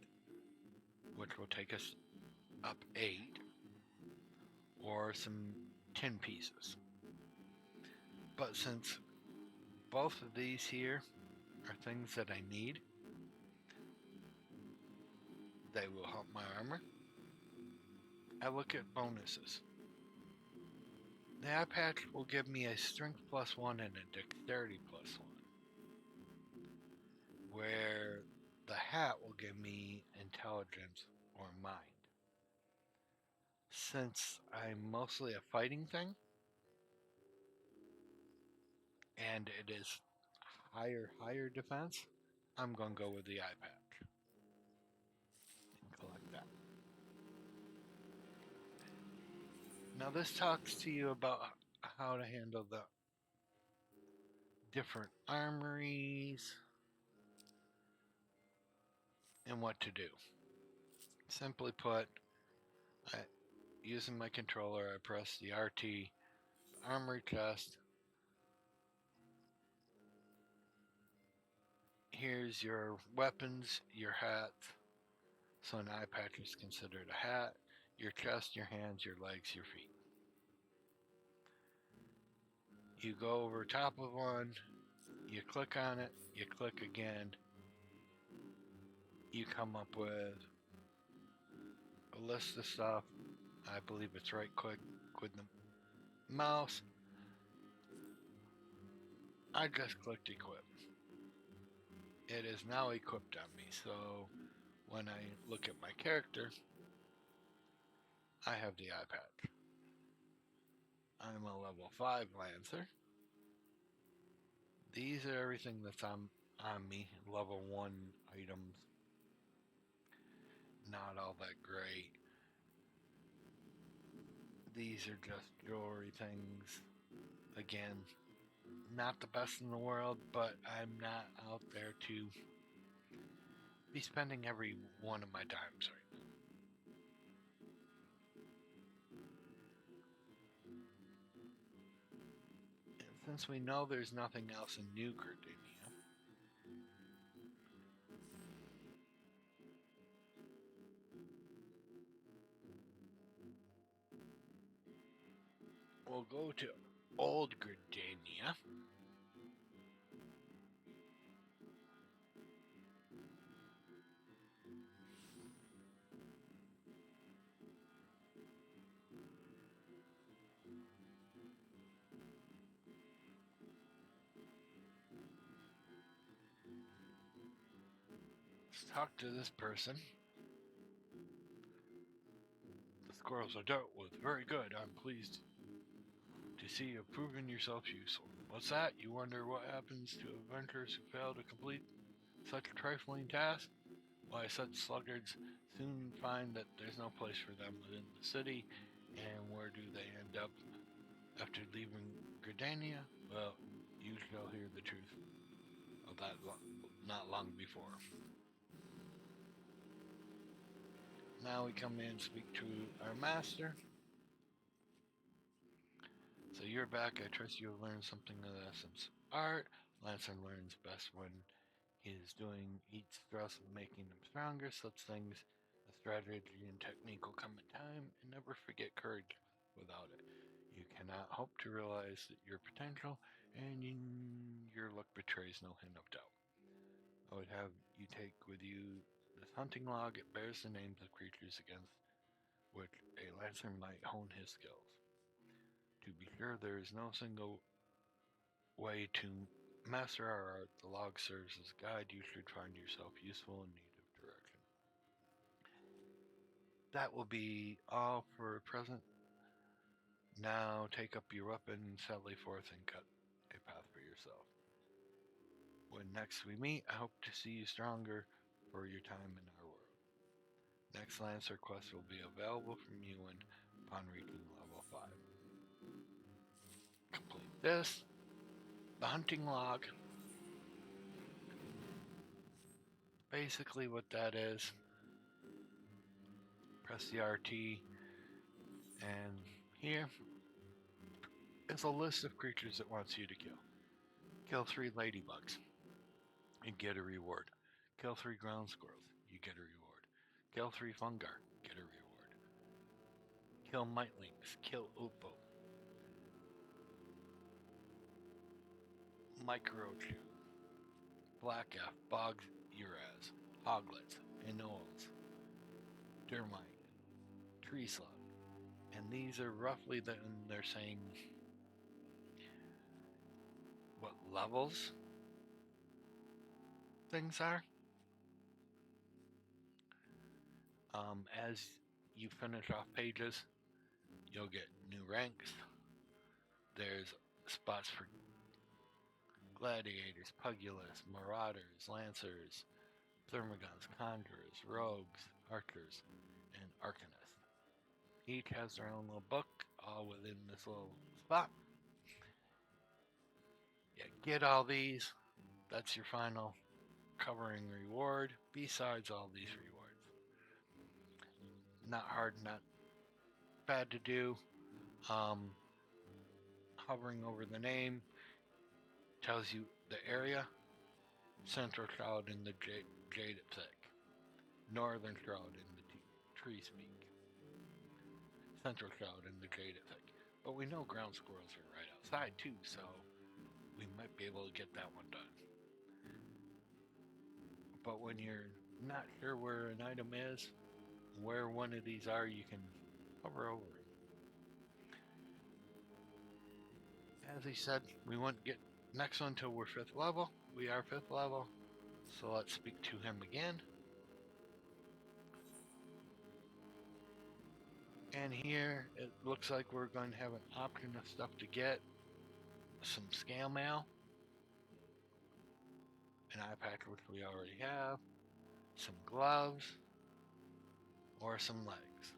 Speaker 1: which will take us up 8. Or some tin pieces. But since both of these here are things that I need, they will help my armor. I look at bonuses. The eye patch will give me a strength +1 and a dexterity +1. Where the hat will give me intelligence or mind. Since I'm mostly a fighting thing, and it is higher defense, I'm going to go with the eye patch and collect that. Now this talks to you about how to handle the different armories and what to do. Simply put, using my controller, I press the RT, armory chest. Here's your weapons, your hats. So an eye patch is considered a hat. Your chest, your hands, your legs, your feet. You go over top of one, you click on it, you click again. You come up with a list of stuff. I believe it's right click with the mouse. I just clicked equip. It is now equipped on me, so when I look at my character, I have the eye patch. I'm a level 5 Lancer. These are everything that's on me. Level 1 items. Not all that great. These are just jewelry things. Again, not the best in the world, but I'm not out there to be spending every one of my dimes right now. And since we know there's nothing else in New Gardenia, we'll go to Old Gardenia. Let's talk to this person. The squirrels are dealt with very good. I'm pleased to see you've proven yourself useful. What's that? You wonder what happens to adventurers who fail to complete such a trifling task? Why, such sluggards soon find that there's no place for them within the city, and where do they end up after leaving Gardania? Well, you shall hear the truth of that not long before. Now we come in and speak to our master. So you're back. I trust you have learned something of the essence of art. Lancer learns best when he is doing each thrust of making him stronger. Such things, a strategy and technique will come in time, and never forget courage without it. You cannot hope to realize your potential, and your luck betrays no hint of doubt. I would have you take with you this hunting log. It bears the names of creatures against which a lancer might hone his skills. To be sure, there is no single way to master our art. The log serves as a guide. You should find yourself useful in need of direction. That will be all for present. Now take up your weapon, sally forth, and cut a path for yourself. When next we meet, I hope to see you stronger for your time in our world. Next Lancer quest will be available from you upon reaching level 5. Complete this. The hunting log. Basically what that is, press the RT, and here is a list of creatures it wants you to kill. Kill 3 ladybugs, and get a reward. Kill 3 ground squirrels, you get a reward. Kill 3 fungar, get a reward. Kill mitlings, kill Upo. Microchew, black F, bogs, uraz, hoglets, anoles, dermite, tree slug. And these are roughly they're saying what levels things are. As you finish off pages, you'll get new ranks. There's spots for gladiators, pugilas, marauders, lancers, thermagons, conjurers, rogues, archers, and arcanists. Each has their own little book, all within this little spot. Yeah, get all these. That's your final covering reward, besides all these rewards. Not hard, not bad to do. Hovering over the name tells you the area. Central Shroud in the Jade Thick. Northern Shroud in the Tree Speak. Central Shroud in the Jade Thick. But we know ground squirrels are right outside too, so we might be able to get that one done. But when you're not sure where an item is, where one of these are, you can hover over it. As he said, we won't get next one until we're 5th level. We are 5th level, so let's speak to him again. And here it looks like we're going to have an option of stuff to get. Some scale mail, an eye patch which we already have, some gloves, or some legs.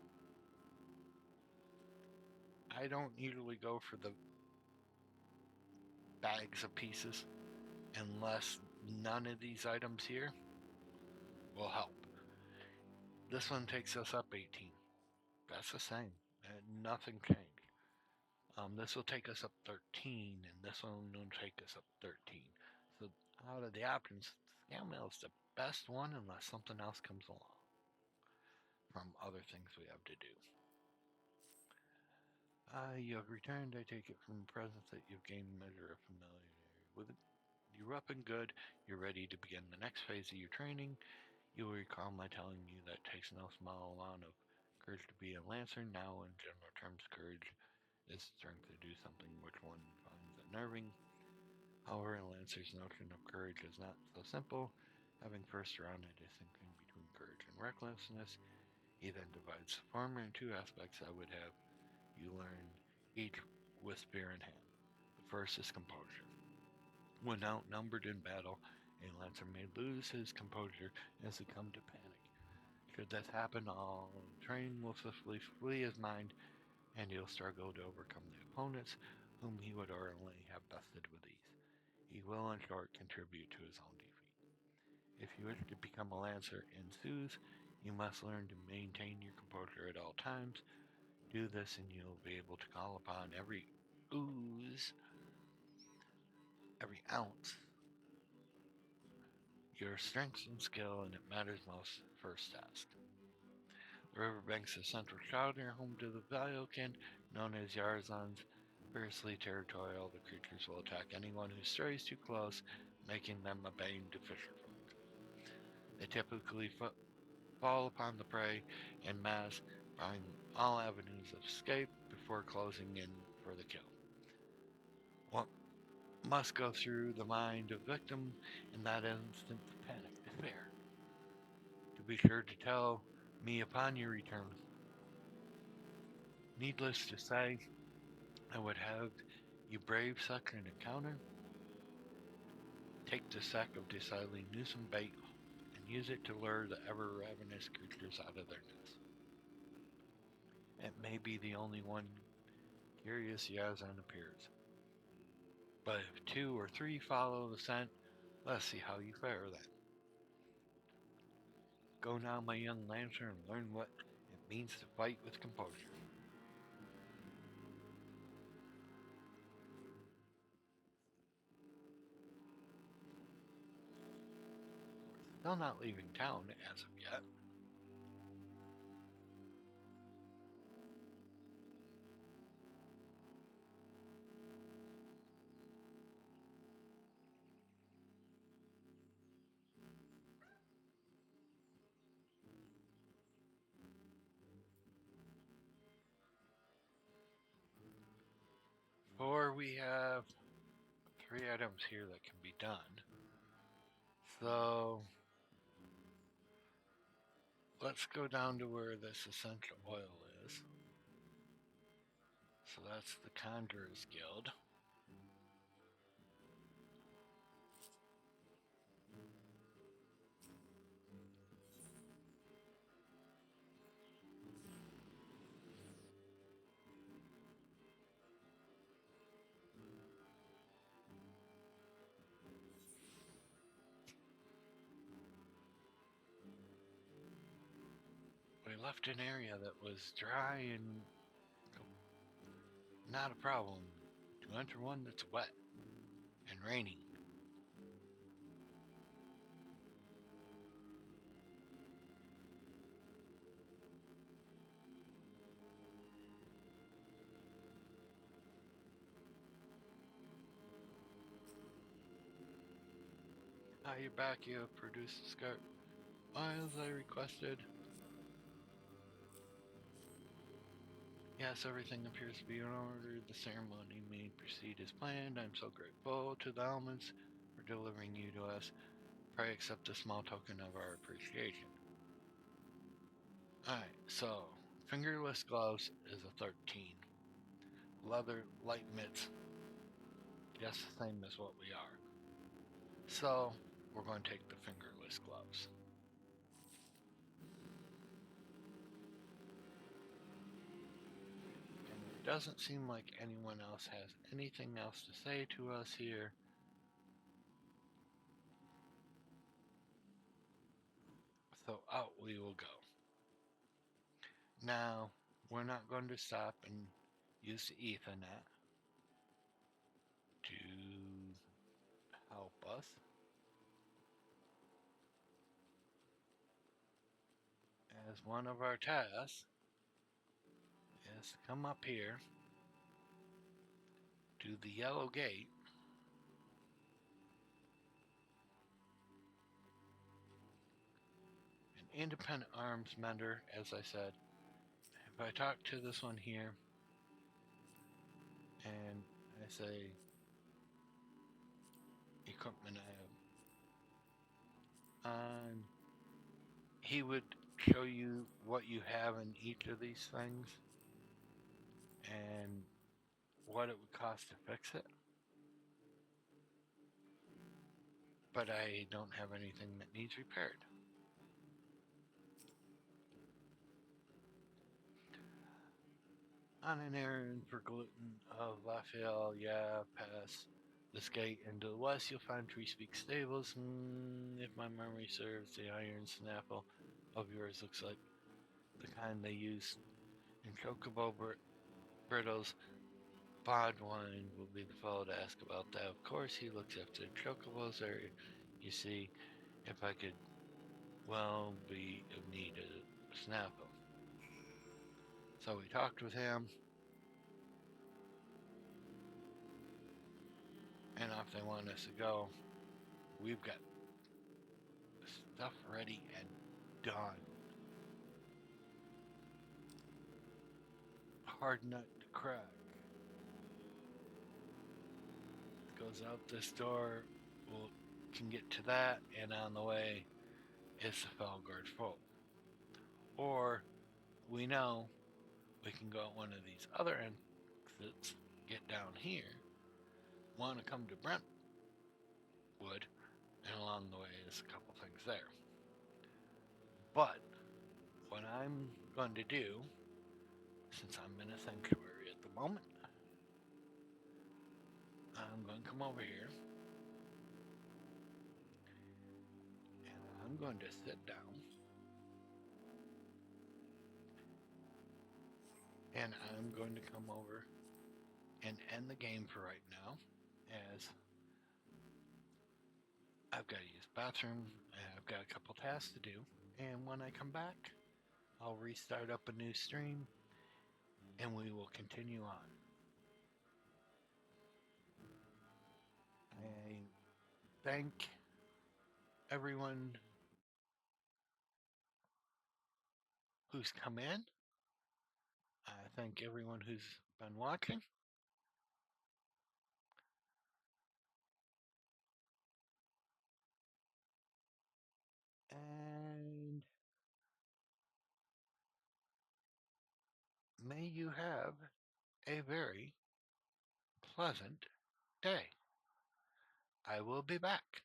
Speaker 1: I don't usually go for the bags of pieces unless none of these items here will help. This one takes us up 18. That's the same. Nothing changed. This will take us up 13, and this one will take us up 13. So out of the options, scale mail is the best one unless something else comes along from other things we have to do. You have returned. I take it from the presence that you've gained a measure of familiarity with it. You're up and good. You're ready to begin the next phase of your training. You will recall my telling you that it takes no small amount of courage to be a lancer. Now, in general terms, courage is strength to do something which one finds unnerving. However, a lancer's notion of courage is not so simple. Having first drawn a distinction between courage and recklessness, he then divides the former in two aspects I would have you learn each with spear in hand. The first is composure. When outnumbered in battle, a lancer may lose his composure and succumb to panic. Should this happen, all training will swiftly flee his mind, and he'll struggle to overcome the opponents whom he would ordinarily have bested with ease. He will, in short, contribute to his own defeat. If you wish to become a lancer in Suze, you must learn to maintain your composure at all times. Do this and you'll be able to call upon every ooze, every ounce, your strength and skill, and it matters most first task. The riverbanks of Central Shroud are home to the Valiokin, known as Yarzans. Fiercely territorial, the creatures will attack anyone who strays too close, making them a bane to fisherfolk. They typically fall upon the prey en masse, barring all avenues of escape before closing in for the kill. What must go through the mind of victim in that instant? Panic, despair. To be sure to tell me upon your return. Needless to say, I would have you brave such an encounter. Take the sack of decidedly newsome bait and use it to lure the ever-ravenous creatures out of their nest. It may be the only one curious Yazan appears. But if 2 or 3 follow the scent, let's see how you fare then. Go now, my young lancer, and learn what it means to fight with composure. Still not leaving town as of yet. Or we have 3 items here that can be done. So let's go down to where this essential oil is. So that's the Conjurer's Guild. left an area that was dry and not a problem to enter one that's wet and rainy. You're back. You have produced the skirt as I requested. Yes, everything appears to be in order. The ceremony may proceed as planned. I'm so grateful to the elements for delivering you to us. Pray accept a small token of our appreciation. Alright, so fingerless gloves is a 13. Leather light mitts, just the same as what we are. So we're going to take the fingerless gloves. And it doesn't seem like anyone else has anything else to say to us here. So out we will go. Now, we're not going to stop and use the Ethernet to help us. As one of our tasks is to come up here to the yellow gate an independent arms mender, as I said. If I talk to this one here and I say equipment I have, he would show you what you have in each of these things and what it would cost to fix it. But I don't have anything that needs repaired. On an errand for gluten of Lafayette, yeah, pass this gate, and to the west you'll find Tree Speak Stables. If my memory serves, the iron snaffle of yours looks like the kind they use in Chocobo Brittles. Bodwine will be the fellow to ask about that. Of course, he looks after the Chocobos there. You see, if I could, well, be of need of a snaffle. So we talked with him. And off they want us to go. We've got stuff ready and done. Hard nut to crack. Goes out this door. We can get to that, and on the way is the Felguard Folk. Or we know we can go at one of these other exits, get down here, want to come to Brentwood, and along the way is a couple things there. But what I'm going to do, since I'm in a sanctuary at the moment, I'm going to come over here and I'm going to sit down and I'm going to come over and end the game for right now, as I've got to use the bathroom and I've got a couple tasks to do, and when I come back I'll restart up a new stream and we will continue on. I thank everyone who's come in. I thank everyone who's been watching. And may you have a very pleasant day. I will be back.